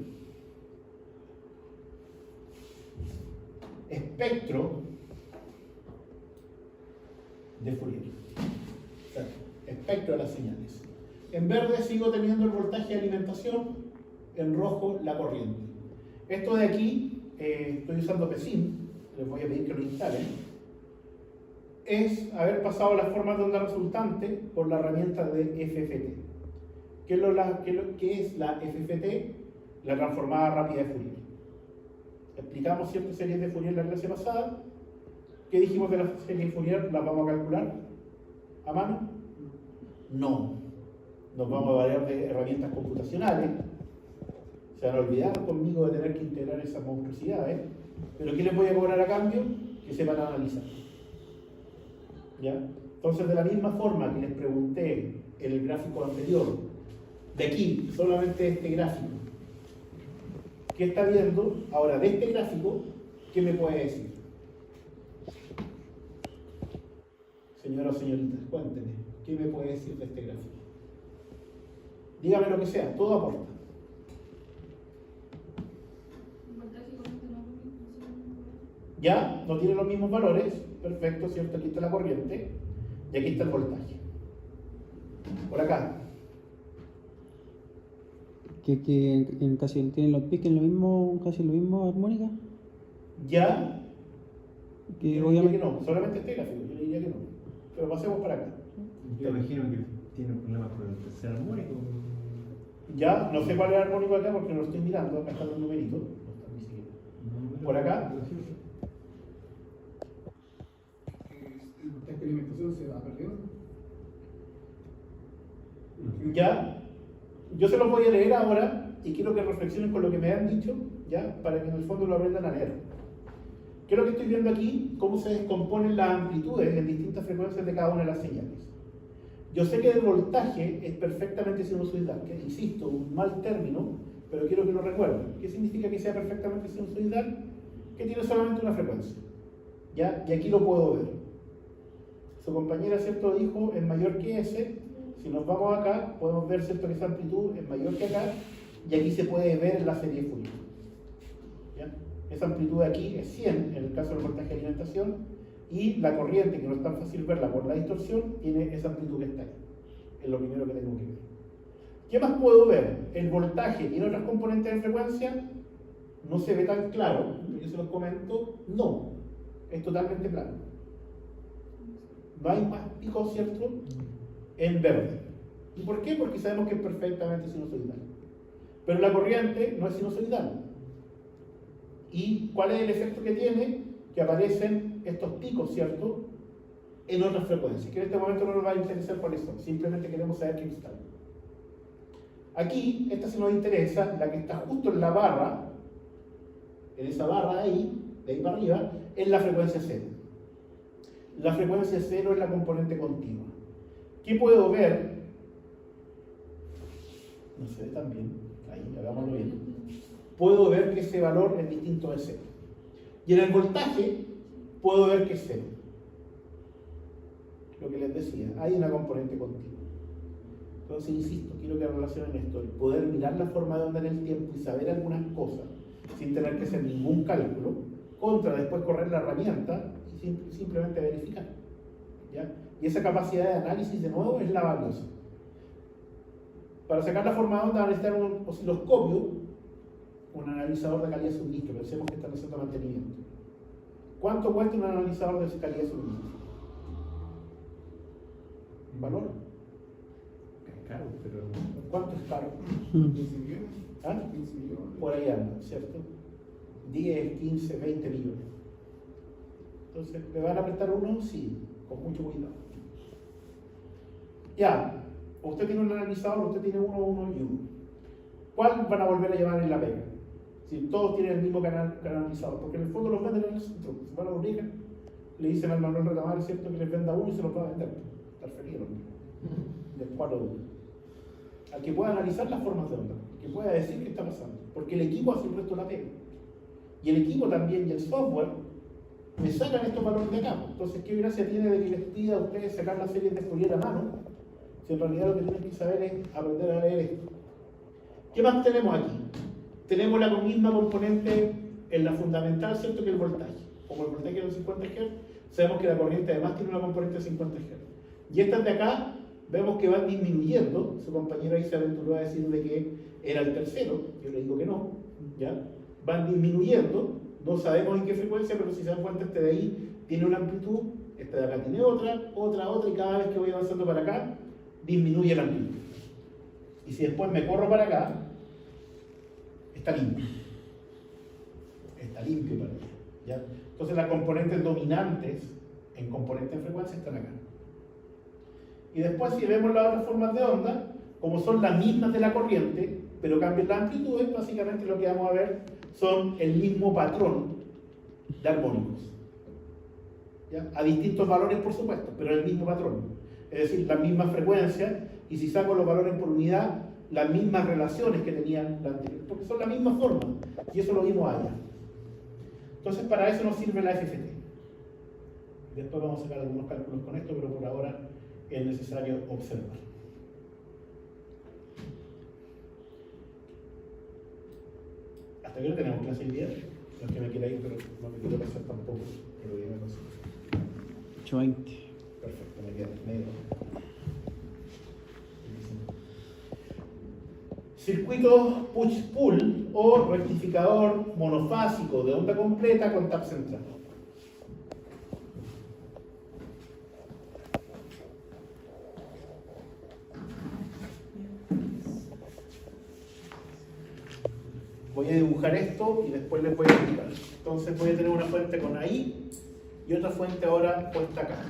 Espectro de Fourier. O sea, espectro de las señales. En verde sigo teniendo el voltaje de alimentación, en rojo la corriente. Esto de aquí, estoy usando PESIM, les voy a pedir que lo instalen, es haber pasado las formas de onda resultante por la herramienta de FFT. ¿Qué es la FFT? La transformada rápida de Fourier. Explicamos ciertas series de Fourier la clase pasada. ¿Qué dijimos de las series de Fourier? ¿Las vamos a calcular a mano? No. Nos vamos a valer de herramientas computacionales. Se van a olvidar conmigo de tener que integrar esas monstruosidades. Pero ¿qué les voy a cobrar a cambio? Que sepan analizar. ¿Ya? Entonces, de la misma forma que les pregunté en el gráfico anterior, de aquí, solamente este gráfico, ¿qué está viendo? Ahora, de este gráfico, ¿qué me puede decir? Señora o señorita, cuéntenme, ¿qué me puede decir de este gráfico? Dígame lo que sea, todo aporta. ¿Ya? ¿No tiene los mismos valores? Perfecto, ¿cierto? Aquí está la corriente y aquí está el voltaje. Por acá. Que casi tienen los piques en lo mismo, casi lo mismo armónica. Ya. Que Yo obviamente diría que no, solamente este gráfico, yo diría que no. Pero pasemos para acá. Yo imagino que tiene problemas con el tercer armónico. Ya, no sé cuál es el armónico acá porque no lo estoy mirando, acá están los numeritos. No están ni siquiera. Por acá. Esta experimentación se va a perder. Ya. Yo se los voy a leer ahora y quiero que reflexionen con lo que me han dicho, ya, para que en el fondo lo aprendan a leer. ¿Qué es lo que estoy viendo aquí? Cómo se descomponen las amplitudes en distintas frecuencias de cada una de las señales. Yo sé que el voltaje es perfectamente sinusoidal, que insisto, un mal término, pero quiero que lo recuerden. ¿Qué significa que sea perfectamente sinusoidal? Que tiene solamente una frecuencia. ¿Ya? Y aquí lo puedo ver. Su compañera, ¿cierto?, dijo es mayor que S. Si nos vamos acá, podemos ver, ¿cierto?, que esa amplitud es mayor que acá, y aquí se puede ver en la serie de Fourier. ¿Ya? Esa amplitud de aquí es 100 en el caso del voltaje de alimentación, y la corriente, que no es tan fácil verla por la distorsión, tiene esa amplitud que está ahí. Es lo primero que tengo que ver. ¿Qué más puedo ver? El voltaje tiene otras componentes de frecuencia, no se ve tan claro, yo se los comento, no, es totalmente plano. No hay más picos, ¿cierto?, en verde. ¿Y por qué? Porque sabemos que es perfectamente sinusoidal. Pero la corriente no es sinusoidal. ¿Y cuál es el efecto que tiene? Que aparecen estos picos, ¿cierto?, en otras frecuencias, que en este momento no nos va a interesar cuáles son, simplemente queremos saber qué están. Aquí, esta sí nos interesa, la que está justo en la barra, en esa barra de ahí para arriba, es la frecuencia cero. La frecuencia cero es la componente continua. ¿Qué puedo ver? No se ve tan bien, ahí, hagámoslo bien. Puedo ver que ese valor es distinto de cero. Y en el voltaje, puedo ver que es cero. Lo que les decía, hay una componente continua. Entonces, insisto, quiero que relacionen esto, el poder mirar la forma de onda en el tiempo y saber algunas cosas sin tener que hacer ningún cálculo, contra después correr la herramienta y simplemente verificar. ¿Ya? Y esa capacidad de análisis, de nuevo, es la valiosa. Para sacar la forma de onda van a necesitar un osciloscopio, un analizador de calidad de suministro. Pensemos que están haciendo mantenimiento. ¿Cuánto cuesta un analizador de calidad de suministro? ¿Un valor? Es caro, pero... ¿Cuánto es caro? 15 millones. ¿Ah? 15 millones. Por ahí anda, ¿cierto? 10, 15, 20 millones. Entonces, ¿le van a prestar uno? Sí, con mucho cuidado. Ya, usted tiene un analizador, usted tiene uno y uno. ¿Cuál van a volver a llevar en la pega? Si todos tienen el mismo canalizador, porque en el fondo los venden en el centro. Se van a Urica, le dicen al Manuel Retamar, es cierto, que les venda uno y se los va a vender. Estar feliz, ¿no? Del cual al que pueda analizar las formas de onda, que pueda decir qué está pasando, porque el equipo hace el resto de la pega. Y el equipo también, y el software, me sacan estos valores de acá. Entonces, ¿qué gracia tiene de que les pida a ustedes sacar las series de Fourier a mano? Si en realidad lo que tienen que saber es aprender a leer esto. ¿Qué más tenemos aquí? Tenemos la misma componente en la fundamental, ¿cierto?, que el voltaje. Como el voltaje es de 50 Hz, sabemos que la corriente además tiene una componente de 50 Hz. Y estas de acá, vemos que van disminuyendo. Su compañero ahí se aventuró a decirle que era el tercero, yo le digo que no, ¿ya? Van disminuyendo, no sabemos en qué frecuencia, pero si se dan cuenta, este de ahí tiene una amplitud, este de acá tiene otra, y cada vez que voy avanzando para acá, disminuye la amplitud. Y si después me corro para acá, está limpio. Está limpio para allá, ¿ya? Entonces las componentes dominantes en componentes de frecuencia están acá. Y después, si vemos las otras formas de onda, como son las mismas de la corriente, pero cambian las amplitudes, básicamente lo que vamos a ver son el mismo patrón de armónicos. ¿Ya? A distintos valores, por supuesto, pero el mismo patrón. Es decir, las mismas frecuencias, y si saco los valores por unidad, las mismas relaciones que tenían la anterior, porque son la misma forma, y eso lo vimos allá. Entonces, para eso nos sirve la FFT. Después vamos a sacar algunos cálculos con esto, pero por ahora es necesario observar. ¿Hasta qué hora tenemos clase hoy día? No es que me quiera ir, pero no me quiero pasar tampoco. Pero ya me pasé. 8:20. Perfecto, me queda medio. Circuito push-pull o rectificador monofásico de onda completa con tap central. Voy a dibujar esto y después les voy a explicar. Entonces voy a tener una fuente con ahí y otra fuente ahora puesta acá.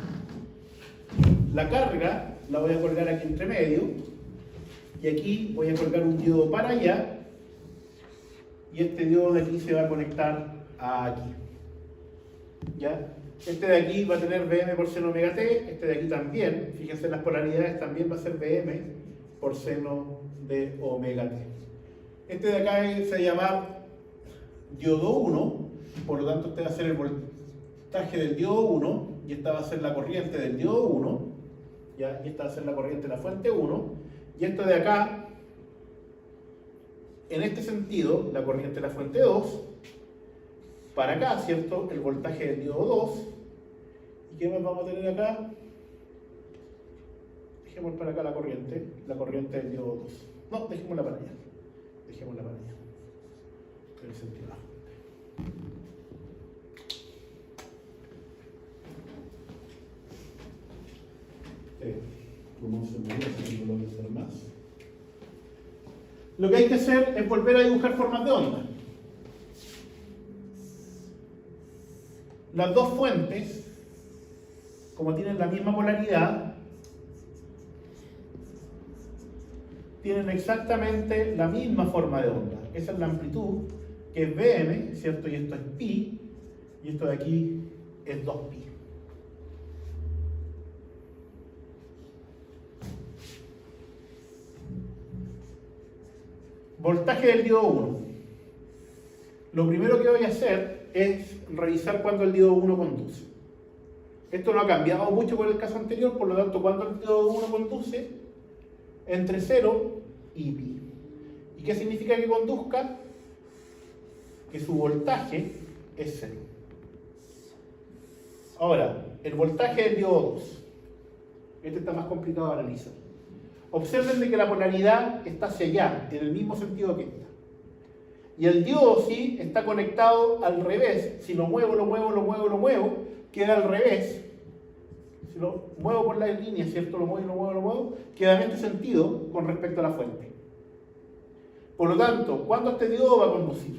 La carga la voy a colgar aquí entre medio y aquí voy a colgar un diodo para allá y este diodo de aquí se va a conectar a aquí. ¿Ya? Este de aquí va a tener Vm por seno omega t, este de aquí también, fíjense en las polaridades, también va a ser Vm por seno de omega t. Este de acá se va a llamar diodo 1, por lo tanto este va a ser el voltaje del diodo 1, y esta va a ser la corriente del diodo 1, ¿ya? Y esta va a ser la corriente de la fuente 1, y esto de acá, en este sentido, la corriente de la fuente 2, para acá, ¿cierto? El voltaje del diodo 2. ¿Y qué más vamos a tener acá? Dejemos para acá la corriente del diodo 2. No, dejémosla para allá. Dejémosla para allá. En el sentido de la fuente. Vamos a hacer más. Lo que hay que hacer es volver a dibujar formas de onda. Las dos fuentes, como tienen la misma polaridad, tienen exactamente la misma forma de onda. Esa es la amplitud, que es Vm, ¿cierto? Y esto es pi, y esto de aquí es 2pi. Voltaje del diodo 1. Lo primero que voy a hacer es revisar cuando el diodo 1 conduce. Esto no ha cambiado mucho con el caso anterior, por lo tanto, cuando el diodo 1 conduce, entre 0 y pi. ¿Y qué significa que conduzca? Que su voltaje es 0. Ahora, el voltaje del diodo 2. Este está más complicado de analizar. Observen de que la polaridad está hacia allá, en el mismo sentido que esta. Y el diodo sí está conectado al revés. Si lo muevo, queda al revés. Si lo muevo por la línea, ¿cierto? Lo muevo, queda en este sentido con respecto a la fuente. Por lo tanto, ¿cuándo este diodo va a conducir?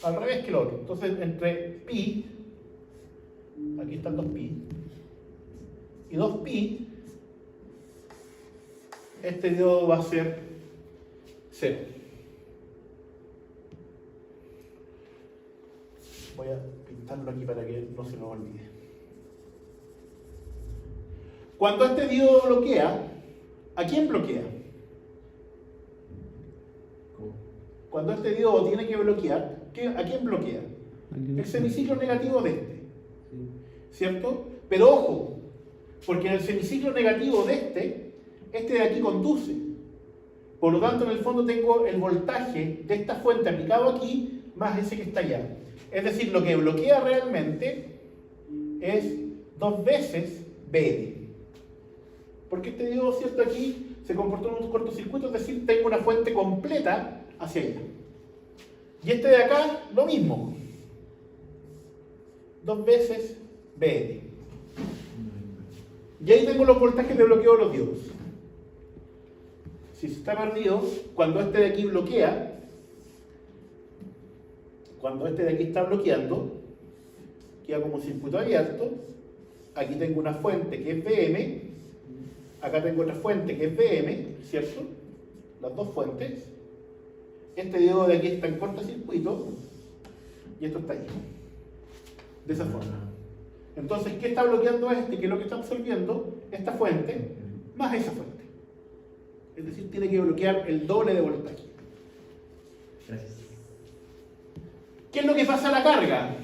Al revés que el otro. Entonces, entre pi, aquí están 2pi, y 2pi, este diodo va a ser 0. Voy a pintarlo aquí para que no se nos olvide. Cuando este diodo bloquea, ¿a quién bloquea? Cuando este diodo tiene que bloquear, ¿a quién bloquea? El semiciclo negativo de este. ¿Cierto? Pero ojo, porque en el semiciclo negativo de este de aquí conduce. Por lo tanto, en el fondo tengo el voltaje de esta fuente aplicado aquí, más ese que está allá. Es decir, lo que bloquea realmente es 2 veces BD. Porque este diodo, ¿cierto? Aquí se comportó en un cortocircuito, es decir, tengo una fuente completa hacia allá. Y este de acá, lo mismo. 2 veces BD. Y ahí tengo los voltajes de bloqueo de los diodos. Si se está perdido, cuando este de aquí bloquea, cuando este de aquí está bloqueando, queda como un circuito abierto. Aquí tengo una fuente que es Vm, acá tengo otra fuente que es Vm, ¿cierto? Las dos fuentes. Este diodo de aquí está en cortocircuito y esto está ahí. De esa forma. Entonces, ¿qué está bloqueando este? Que es lo que está absorbiendo esta fuente más esa fuente. Es decir, tiene que bloquear el doble de voltaje. Gracias. ¿Qué es lo que pasa a la carga?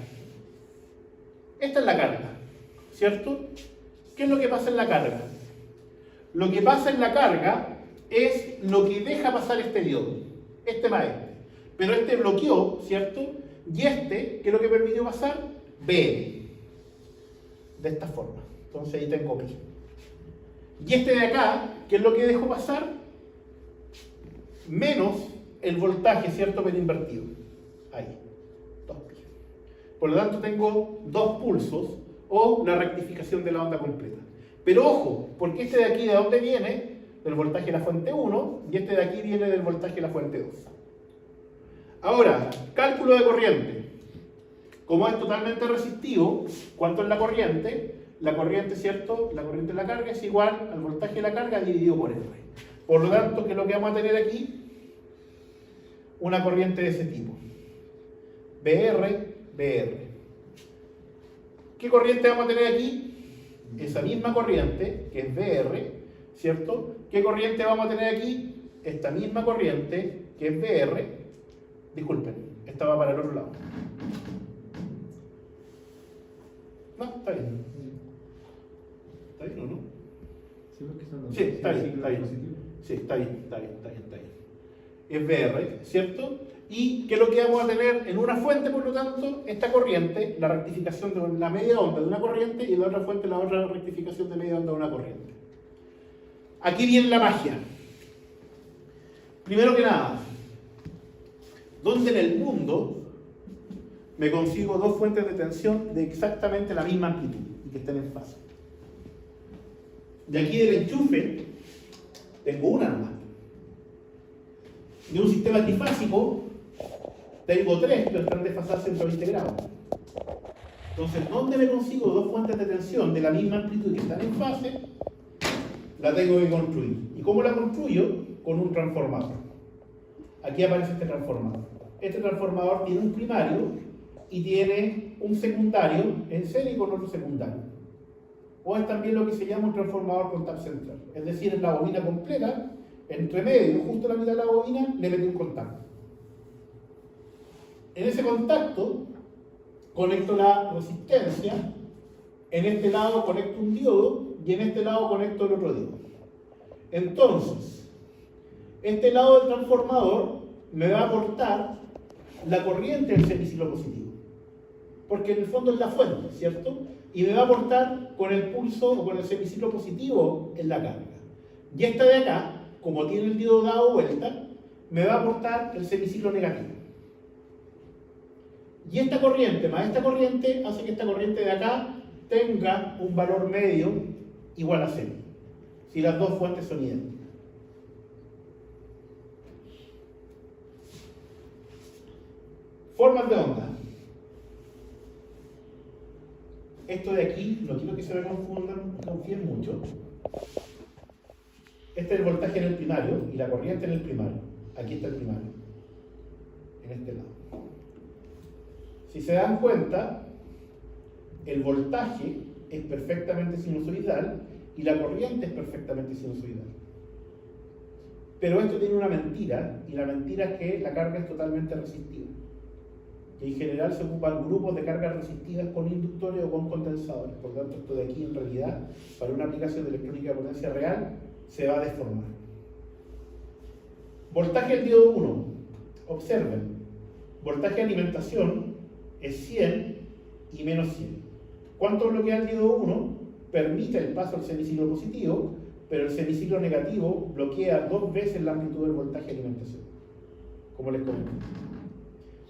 Esta es la carga, ¿cierto? ¿Qué es lo que pasa en la carga? Lo que pasa en la carga es lo que deja pasar este diodo, este más este. Pero este bloqueó, ¿cierto? Y este, ¿qué es lo que permitió pasar? B. De esta forma. Entonces ahí tengo pi. Y este de acá, ¿qué es lo que dejó pasar? Menos el voltaje, ¿cierto? Pero invertido. Ahí. 2pi. Por lo tanto tengo 2 pulsos o la rectificación de la onda completa. Pero ojo, porque este de aquí, ¿de dónde viene? Del voltaje de la fuente 1 y este de aquí viene del voltaje de la fuente 2. Ahora, cálculo de corriente. Como es totalmente resistivo, ¿cuánto es la corriente? La corriente, ¿cierto? La corriente de la carga es igual al voltaje de la carga dividido por R. Por lo tanto, ¿qué es lo que vamos a tener aquí? Una corriente de ese tipo. BR. ¿Qué corriente vamos a tener aquí? Esa misma corriente, que es VR, ¿cierto? ¿Qué corriente vamos a tener aquí? Esta misma corriente, que es VR. Disculpen, esta va para el otro lado. No, está bien. ¿Está bien o no? Sí, porque son los Sí, está bien, ciclos está bien. positivos. Sí, está bien. Es VR, ¿cierto? Y que lo que vamos a tener en una fuente, por lo tanto, esta corriente, la rectificación de la media onda de una corriente, y en la otra fuente la otra rectificación de media onda de una corriente. Aquí viene la magia. Primero que nada, ¿dónde en el mundo me consigo dos fuentes de tensión de exactamente la misma amplitud y que estén en fase? De aquí del enchufe tengo una nomás. De un sistema trifásico tengo tres, pero están desfasadas 120 grados. Entonces, ¿dónde me consigo dos fuentes de tensión de la misma amplitud que están en fase? La tengo que construir. ¿Y cómo la construyo? Con un transformador. Aquí aparece este transformador. Este transformador tiene un primario y tiene un secundario en serie con otro secundario. O es también lo que se llama un transformador con tap central. Es decir, en la bobina completa, entre medio, justo a la mitad de la bobina, le metí un contacto. En ese contacto conecto la resistencia, en este lado conecto un diodo y en este lado conecto el otro diodo. Entonces, este lado del transformador me va a aportar la corriente del semiciclo positivo, porque en el fondo es la fuente, ¿cierto? Y me va a aportar con el pulso o con el semiciclo positivo en la carga. Y esta de acá, como tiene el diodo dado vuelta, me va a aportar el semiciclo negativo. Y esta corriente más esta corriente hace que esta corriente de acá tenga un valor medio igual a 0, si las dos fuentes son idénticas. Formas de onda. Esto de aquí, no quiero que se me confíen mucho. Este es el voltaje en el primario y la corriente en el primario. Aquí está el primario, en este lado. Si se dan cuenta, el voltaje es perfectamente sinusoidal y la corriente es perfectamente sinusoidal. Pero esto tiene una mentira, y la mentira es que la carga es totalmente resistiva. Y en general se ocupan grupos de cargas resistivas con inductores o con condensadores. Por lo tanto, esto de aquí en realidad, para una aplicación de electrónica de potencia real, se va a deformar. Voltaje del diodo 1. Observen. Voltaje de alimentación es 100 y menos 100. ¿Cuánto bloquea el diodo 1? Permite el paso al semiciclo positivo, pero el semiciclo negativo bloquea 2 veces la amplitud del voltaje de alimentación, como les comenté.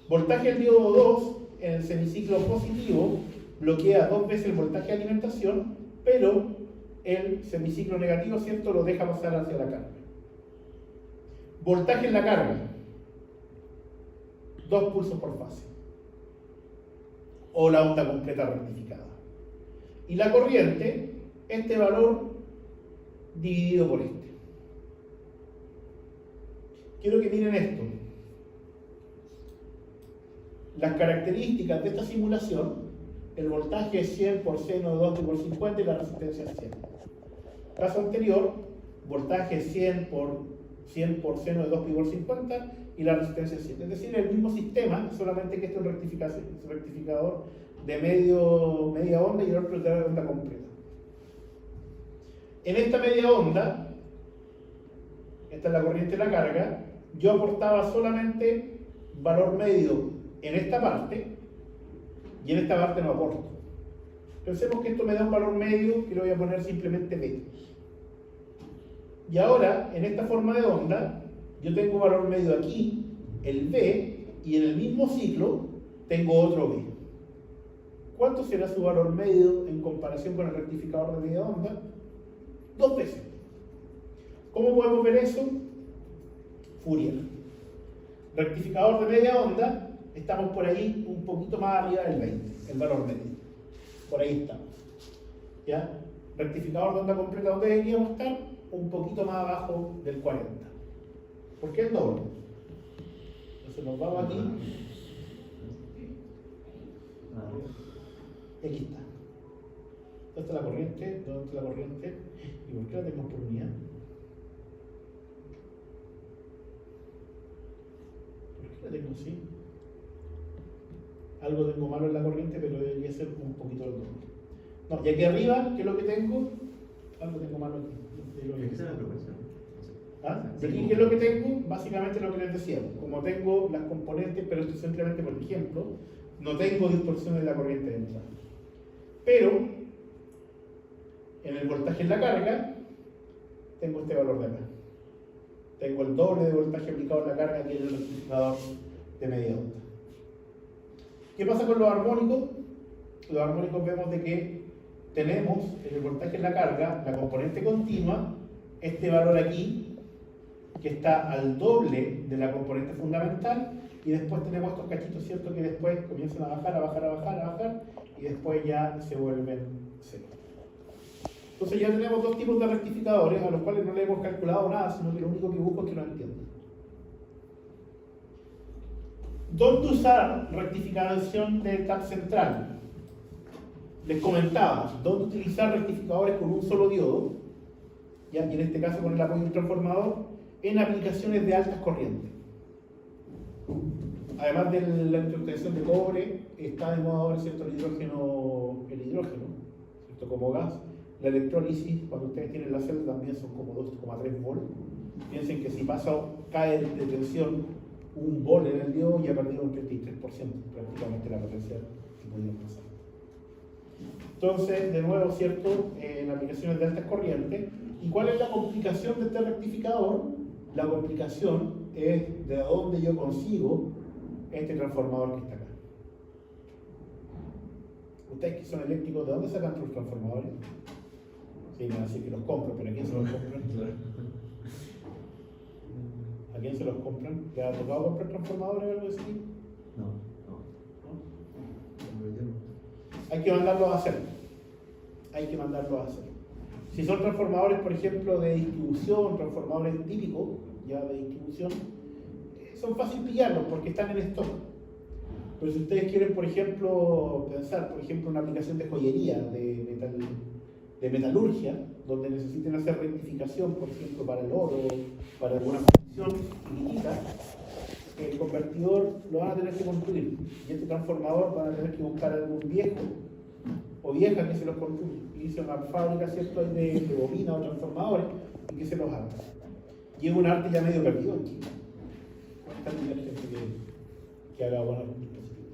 Voltaje del diodo 2 en el semiciclo positivo bloquea 2 veces el voltaje de alimentación, pero el semiciclo negativo, ¿cierto?, lo deja pasar hacia la carga. Voltaje en la carga, 2 pulsos por fase, o la onda completa rectificada. Y la corriente, este valor dividido por este. Quiero que miren esto. Las características de esta simulación: el voltaje es 100 por seno de 2 pi por 50 y la resistencia es 100. Caso anterior, voltaje es 100 por seno de 2 pi por 50 y la resistencia es 100. Es decir, el mismo sistema, solamente que este es un rectificador de media onda y el otro es de onda completa. En esta media onda, esta es la corriente de la carga, yo aportaba solamente valor medio en esta parte y en esta parte no aporto. Pensemos que esto me da un valor medio que lo voy a poner simplemente B. Y ahora, en esta forma de onda, yo tengo valor medio aquí, el B, y en el mismo ciclo tengo otro B. ¿Cuánto será su valor medio en comparación con el rectificador de media onda? 2 veces. ¿Cómo podemos ver eso? Fourier. Rectificador de media onda, estamos por ahí un poquito más arriba del 20, el valor medio. Por ahí estamos. ¿Ya? Rectificador de onda completa, ¿dónde deberíamos estar? Un poquito más abajo del 40. ¿Por qué el doble? Entonces nos vamos aquí. Aquí está. ¿Dónde está la corriente? ¿Dónde está la corriente? ¿Y por qué la tengo por unidad? ¿Por qué la tengo así? Algo tengo malo en la corriente, pero debería ser un poquito lo mismo. No, y aquí arriba, ¿qué es lo que tengo? Algo tengo malo aquí. Esa es la proporción. ¿Ah? Y aquí, ¿qué es lo que tengo? Básicamente lo que les decía. Como tengo las componentes, pero esto es simplemente por ejemplo, no tengo distorsión de la corriente de entrada. Pero, en el voltaje en la carga, tengo este valor de acá. Tengo el doble de voltaje aplicado en la carga que en el rectificador de media onda. ¿Qué pasa con los armónicos? Los armónicos vemos de que tenemos en el voltaje en la carga la componente continua, este valor aquí, que está al doble de la componente fundamental, y después tenemos estos cachitos, ¿cierto?, que después comienzan a bajar, a bajar, a bajar, a bajar, y después ya se vuelven cero. Entonces ya tenemos dos tipos de rectificadores a los cuales no le hemos calculado nada, sino que lo único que busco es que nos entiendan. ¿Dónde usar rectificación de tap central? Les comentaba, ¿dónde utilizar rectificadores con un solo diodo? Ya, y en este caso con el apoyo del transformador, en aplicaciones de altas corrientes. Además de la electrotensión de cobre, está de moda ahora, ¿cierto?, el hidrógeno, ¿cierto?, como gas. La electrólisis, cuando ustedes tienen la celda, también son como 2,3 volt. Piensen que si cae de tensión un volt en el diodo, ya perdido un 33%, prácticamente la potencia que podía pasar. Entonces, de nuevo, ¿cierto?, en aplicaciones de altas corrientes. ¿Y cuál es la complicación de este rectificador? La complicación es de dónde yo consigo este transformador que está acá. Ustedes que son eléctricos, ¿de dónde sacan sus transformadores? Sí, me van a decir que los compro, pero ¿a quién se los compran? ¿A quién se los compran? ¿Te ha tocado comprar transformadores o algo así? No. Hay que mandarlos a hacer. Si son transformadores, por ejemplo, de distribución, transformadores típicos, ya de distribución, son fáciles pillarlos porque están en stock. Pero si ustedes quieren, por ejemplo, pensar, por ejemplo, una aplicación de joyería, de metalurgia, donde necesiten hacer rectificación, por ejemplo, para el oro, para alguna función chiquitita, el convertidor lo van a tener que construir. Y este transformador van a tener que buscar algún viejo o vieja que se los construya. Y hice una fábrica, ¿cierto?, de bobinas o transformadores y que se los haga. Y es un arte ya medio perdido en Chile. ¿Cuánta gente que haga buenos dispositivos?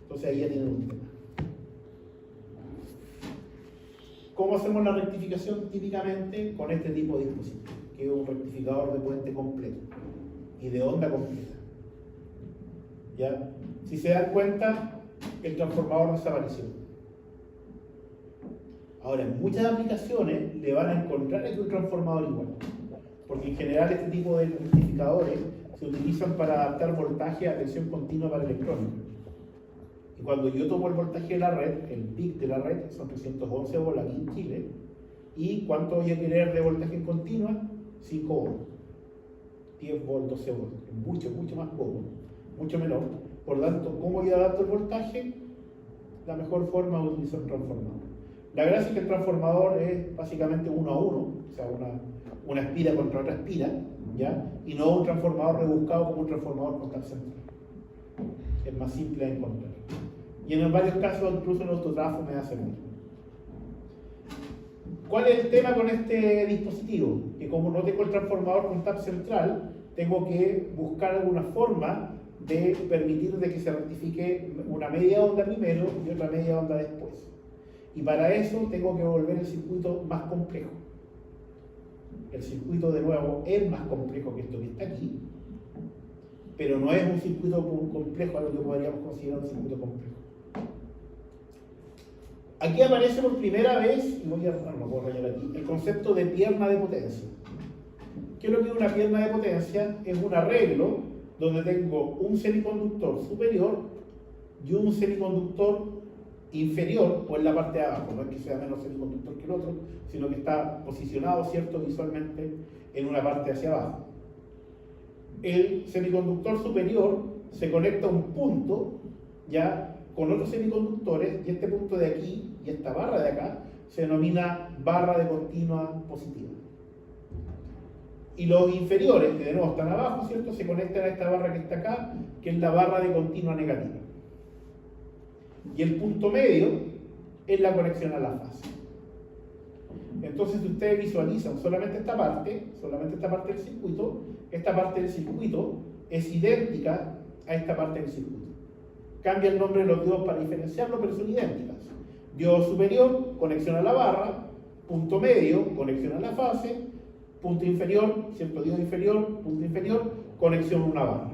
Entonces ahí ya tienen un tema. ¿Cómo hacemos la rectificación? Típicamente con este tipo de dispositivo, que es un rectificador de puente completo y de onda completa. ¿Ya? Si se dan cuenta, el transformador desapareció. Ahora, en muchas aplicaciones le van a encontrar que es un transformador igual, porque en general este tipo de rectificadores se utilizan para adaptar voltaje a tensión continua para electrónica. Y cuando yo tomo el voltaje de la red, el pic de la red son 311 volts aquí en Chile, ¿y cuánto voy a querer de voltaje en continua? 5 volts, 10 volts, 12 volts, mucho más poco, mucho menor. Por lo tanto, ¿cómo yo adapto el voltaje? La mejor forma es utilizar un transformador. La gracia es que el transformador es básicamente 1 a 1, o sea, una espira contra otra espira, ¿ya? Y no un transformador rebuscado como un transformador con tap central. Es más simple de encontrar. Y en varios casos, incluso en autotrafo me hace mucho. ¿Cuál es el tema con este dispositivo? Que como no tengo el transformador con tap central, tengo que buscar alguna forma de permitir de que se rectifique una media onda primero y otra media onda después. Y para eso tengo que volver el circuito más complejo. El circuito, de nuevo, es más complejo que esto que está aquí, pero no es un circuito complejo a lo que podríamos considerar un circuito complejo. Aquí aparece por primera vez, y voy a rayar aquí, el concepto de pierna de potencia. ¿Qué es lo que es una pierna de potencia? Es un arreglo donde tengo un semiconductor superior y un semiconductor inferior, o en la parte de abajo. No es que sea menos semiconductor que el otro, sino que está posicionado, ¿cierto?, visualmente en una parte hacia abajo. El semiconductor superior se conecta a un punto, ya, con otros semiconductores, y este punto de aquí y esta barra de acá se denomina barra de continua positiva. Y los inferiores, que de nuevo están abajo, ¿cierto?, se conectan a esta barra que está acá, que es la barra de continua negativa. Y el punto medio es la conexión a la fase. Entonces, si ustedes visualizan solamente esta parte del circuito, esta parte del circuito es idéntica a esta parte del circuito. Cambia el nombre de los diodos para diferenciarlo, pero son idénticas. Diodo superior, conexión a la barra; punto medio, conexión a la fase; punto inferior, ¿cierto?, diodo inferior, punto inferior, conexión a una barra.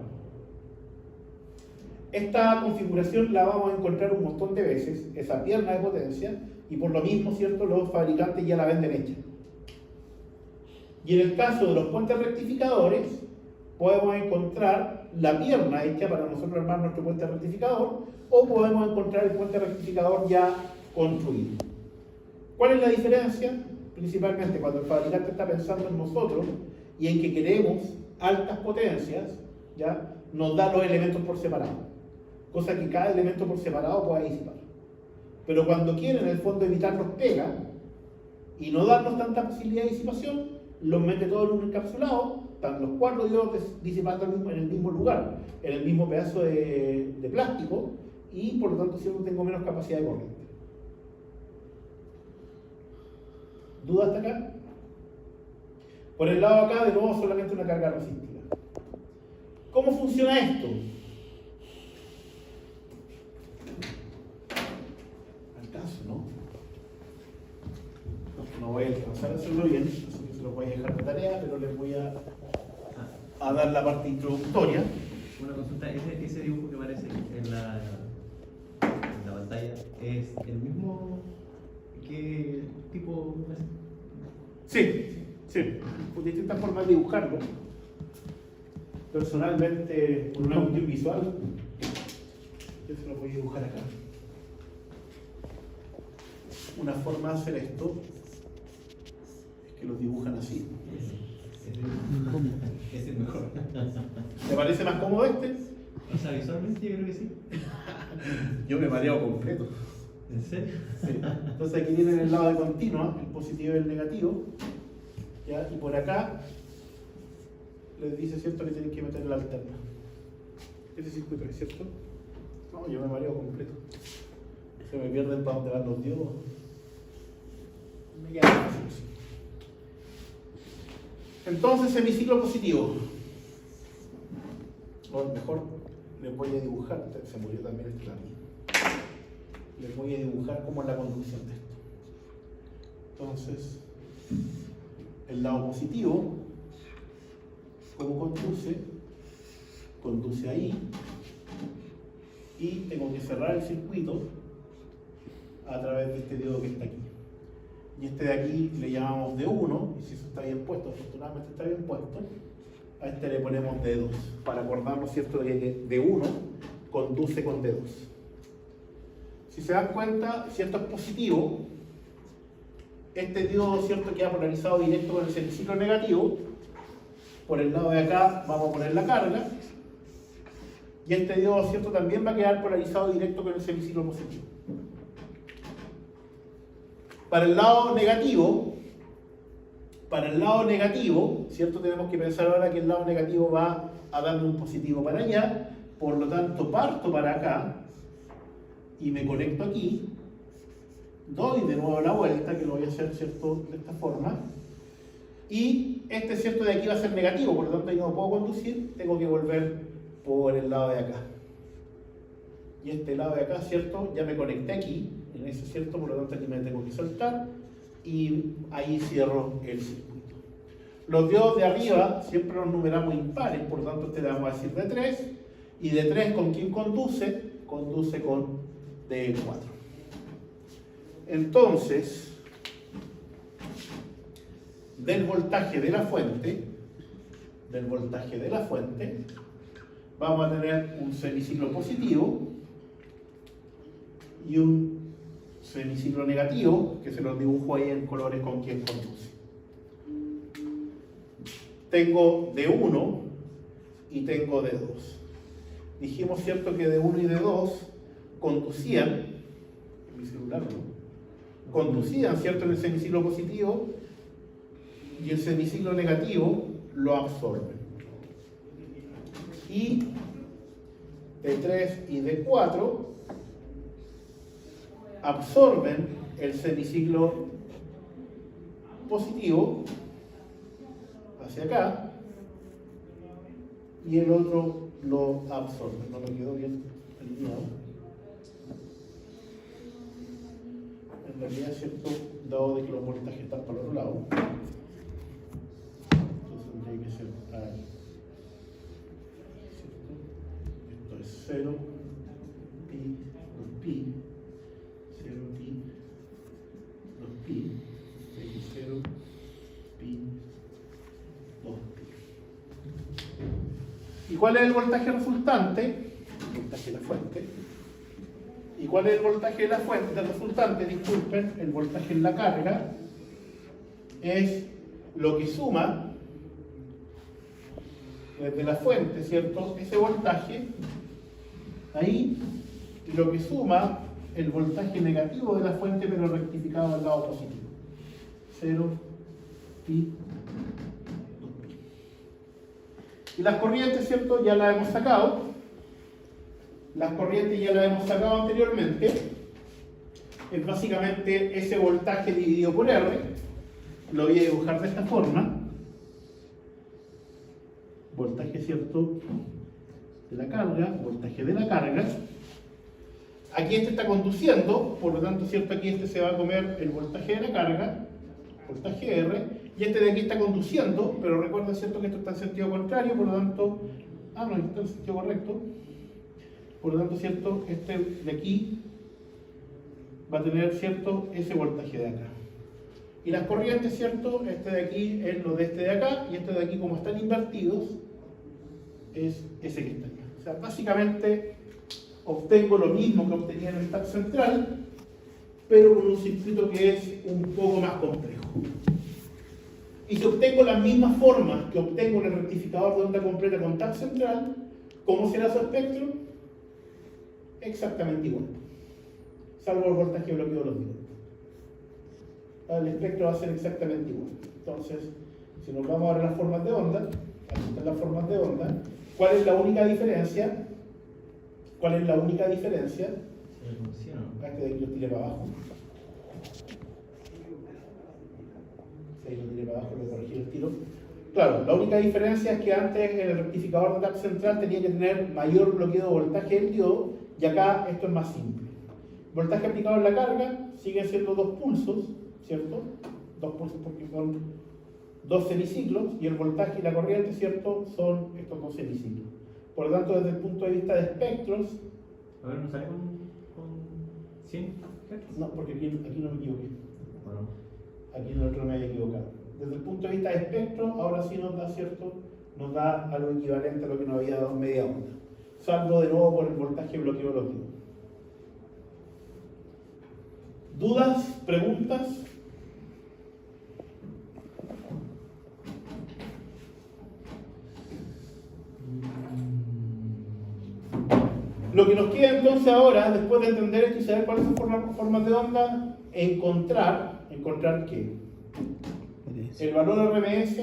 Esta configuración la vamos a encontrar un montón de veces, esa pierna de potencia, y por lo mismo, ¿cierto?, los fabricantes ya la venden hecha. Y en el caso de los puentes rectificadores, podemos encontrar la pierna hecha para nosotros armar nuestro puente rectificador, o podemos encontrar el puente rectificador ya construido. ¿Cuál es la diferencia? Principalmente cuando el fabricante está pensando en nosotros y en que queremos altas potencias, ¿ya?, nos da los elementos por separado, cosa que cada elemento por separado pueda disipar. Pero cuando quieren en el fondo evitarnos pega y no darnos tanta posibilidad de disipación, los mete todos en un encapsulado, están los 4 diodos disipando en el mismo lugar, en el mismo pedazo de plástico, y por lo tanto siempre tengo menos capacidad de corriente. ¿Dudas hasta acá? Por el lado de acá, de nuevo, solamente una carga resistiva. ¿Cómo funciona esto? ¿Alcanzo, no? No voy a alcanzar a hacerlo bien, así que se lo voy a dejar de tarea, pero les voy a dar la parte introductoria. Una consulta, ese dibujo que aparece en la pantalla, ¿es el mismo que tipo? Sí, con distintas formas de dibujarlo. Personalmente, por una cuestión visual, yo se lo voy a dibujar acá. Una forma de hacer esto es que los dibujan así. Es el mejor. ¿Te parece más cómodo este? O sea, visualmente yo creo que sí. Yo me mareo completo. ¿En serio? Sí. Entonces aquí tienen el lado de continua, el positivo y el negativo, ¿ya? Y por acá les dice, ¿cierto?, que tienen que meter la alterna. Este circuito es, ¿cierto? No, yo me mareo completo. Se me pierden para dónde van los diodos. Me queda fácil así. Entonces, semiciclo positivo. O mejor, les voy a dibujar, se murió también el clavín. Les voy a dibujar cómo es la conducción de esto. Entonces, el lado positivo, ¿cómo conduce ahí, y tengo que cerrar el circuito a través de este diodo que está aquí. Y este de aquí le llamamos D1, y si eso está bien puesto, afortunadamente está bien puesto, a este le ponemos D2, para acordarnos, ¿cierto?, de que D1 conduce con D2. Si se dan cuenta, si esto es positivo, este diodo, ¿cierto?, queda polarizado directo con el semiciclo negativo. Por el lado de acá vamos a poner la carga, y este diodo, ¿cierto?, también va a quedar polarizado directo con el semiciclo positivo. Para el lado negativo, ¿cierto?, tenemos que pensar ahora que el lado negativo va a darme un positivo para allá, por lo tanto parto para acá y me conecto aquí, doy de nuevo la vuelta, que lo voy a hacer, ¿cierto?, de esta forma, y este, ¿cierto?, de aquí va a ser negativo, por lo tanto ahí no puedo conducir, tengo que volver por el lado de acá. Y este lado de acá, ¿cierto?, ya me conecté aquí, en ese, ¿cierto?, por lo tanto aquí me tengo que soltar, y ahí cierro el circuito. Los diodos de arriba siempre los numeramos impares, por lo tanto este le vamos a decir de 3, y de 3 ¿con quién conduce? Conduce con D4. Entonces, del voltaje de la fuente, vamos a tener un semiciclo positivo y un semiciclo negativo, que se los dibujo ahí en colores con quien conduce. Tengo D1 y tengo D2. Dijimos, ¿cierto?, que D1 y D2 conducían, en mi celular no, conducían, ¿cierto?, en el semiciclo positivo, y el semiciclo negativo lo absorben. Y D3 y D4 absorben el semiciclo positivo hacia acá, y el otro lo absorbe. No me quedó bien alineado. En realidad, ¿cierto?, dado de que los voltajes están para el otro lado, entonces tendría que ser ahí, ¿cierto? Esto es 0 pi 2pi, 0 pi 2pi, x0 pi 2pi. ¿Y cuál es el voltaje resultante? El voltaje de la fuente. ¿Y cuál es el voltaje de la fuente? Del resultante, disculpen, el voltaje en la carga es lo que suma desde la fuente, ¿cierto?, ese voltaje ahí, y lo que suma el voltaje negativo de la fuente, pero rectificado al lado positivo. 0 pi 2pi. Y las corrientes, ¿cierto?, ya las hemos sacado. Las corrientes ya las hemos sacado anteriormente. Es básicamente ese voltaje dividido por R. Lo voy a dibujar de esta forma. Voltaje, ¿cierto?, de la carga, voltaje de la carga. Aquí este está conduciendo, por lo tanto, ¿cierto?, aquí este se va a comer el voltaje de la carga, voltaje R, y este de aquí está conduciendo, pero recuerden, ¿cierto?, que esto está en sentido contrario, por lo tanto, no, está en sentido correcto. Por lo tanto, ¿cierto?, este de aquí va a tener, ¿cierto?, ese voltaje de acá. Y las corrientes, ¿cierto?, este de aquí es lo de este de acá, y este de aquí, como están invertidos, es ese que está acá. O sea, básicamente obtengo lo mismo que obtenía en el TAP central, pero con un circuito que es un poco más complejo. Y si obtengo las mismas formas que obtengo en el rectificador de onda completa con TAP central, ¿cómo será su espectro? Exactamente igual, salvo el voltaje bloqueo de los diodos. El espectro va a ser exactamente igual. Entonces, si nos vamos a ver las formas de onda, aquí están las formas de onda. ¿Cuál es la única diferencia? ¿Cuál es la única diferencia? Este de aquí lo tiré para abajo. Si ahí lo tiré para abajo, lo corregí el tiro. Claro, la única diferencia es que antes en el rectificador de TAP central tenía que tener mayor bloqueo de voltaje del diodo, y acá esto es más simple. Voltaje aplicado en la carga sigue siendo 2 pulsos, ¿cierto? 2 pulsos porque son 2 semiciclos, y el voltaje y la corriente, ¿cierto?, son estos 2 semiciclos. Por lo tanto, desde el punto de vista de espectros... A ver, ¿no sale con 100 Hz? No, porque aquí no me equivoqué. Bueno. Aquí en el otro me había equivocado. Desde el punto de vista de espectro, ahora sí nos da, ¿cierto?, nos da algo equivalente a lo que nos había dado media onda. Salvo de nuevo por el voltaje bloqueo de los diodos. ¿Dudas? ¿Preguntas? Lo que nos queda entonces ahora, después de entender esto y saber cuáles son formas de onda, encontrar ¿qué? El valor RMS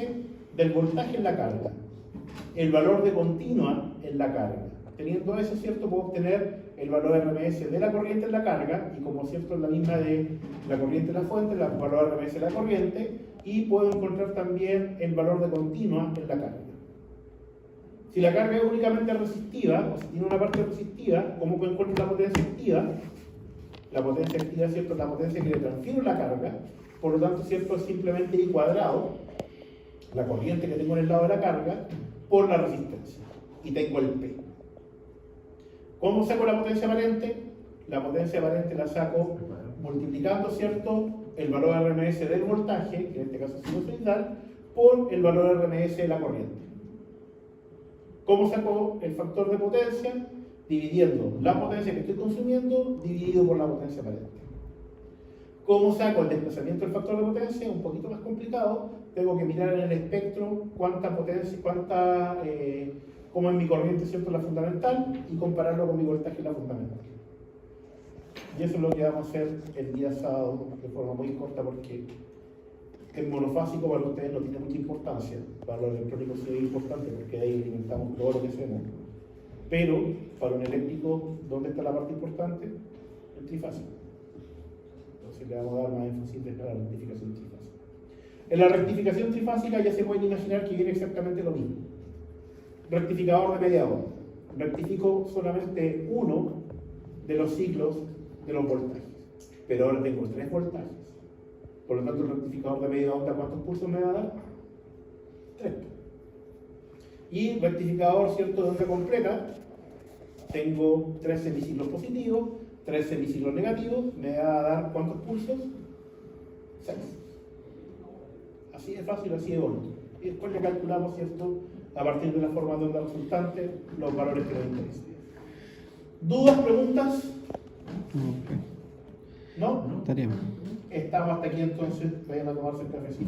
del voltaje en la carga, el valor de continua en la carga. Teniendo eso, ¿cierto?, puedo obtener el valor RMS de la corriente en la carga, y como cierto es la misma de la corriente en la fuente, el valor RMS de la corriente, y puedo encontrar también el valor de continua en la carga. Si la carga es únicamente resistiva, o si tiene una parte resistiva, ¿cómo puedo encontrar la potencia activa? La potencia activa, ¿cierto?, es la potencia que le transfiero la carga, por lo tanto, ¿cierto?, es simplemente I cuadrado, la corriente que tengo en el lado de la carga, por la resistencia, y tengo el P. ¿Cómo saco la potencia aparente? La potencia aparente la saco multiplicando, ¿cierto?, el valor RMS del voltaje, que en este caso es sinusoidal, por el valor RMS de la corriente. ¿Cómo saco el factor de potencia? Dividiendo la potencia que estoy consumiendo dividido por la potencia aparente. ¿Cómo saco el desplazamiento del factor de potencia? Un poquito más complicado. Tengo que mirar en el espectro cuánta potencia, cómo es mi corriente, ¿cierto?, la fundamental, y compararlo con mi voltaje, la fundamental. Y eso es lo que vamos a hacer el día sábado de forma muy corta porque el monofásico para ustedes no tiene mucha importancia. Para los electrónicos sí es importante porque ahí alimentamos todo lo que hacemos. Pero para un eléctrico, ¿dónde está la parte importante? El trifásico. Entonces le vamos a dar más énfasis a la rectificación trifásica. En la rectificación trifásica ya se pueden imaginar que viene exactamente lo mismo. Rectificador de media hora. Rectifico solamente uno de los ciclos de los voltajes. Pero ahora tengo 3 voltajes. Por lo tanto, el rectificador de media onda, ¿cuántos pulsos me va a dar? 3. Y rectificador, ¿cierto?, de onda completa, tengo 3 semiciclos positivos, 3 semiciclos negativos, me va a dar ¿cuántos pulsos? 6. Así de fácil, así de bonito. Y después le calculamos, ¿cierto?, a partir de la forma de onda resultante, los valores que nos interesan. ¿Dudas, preguntas? Ok. ¿No? Estaríamos. Estamos hasta aquí entonces, vayan a tomarse el cafecito.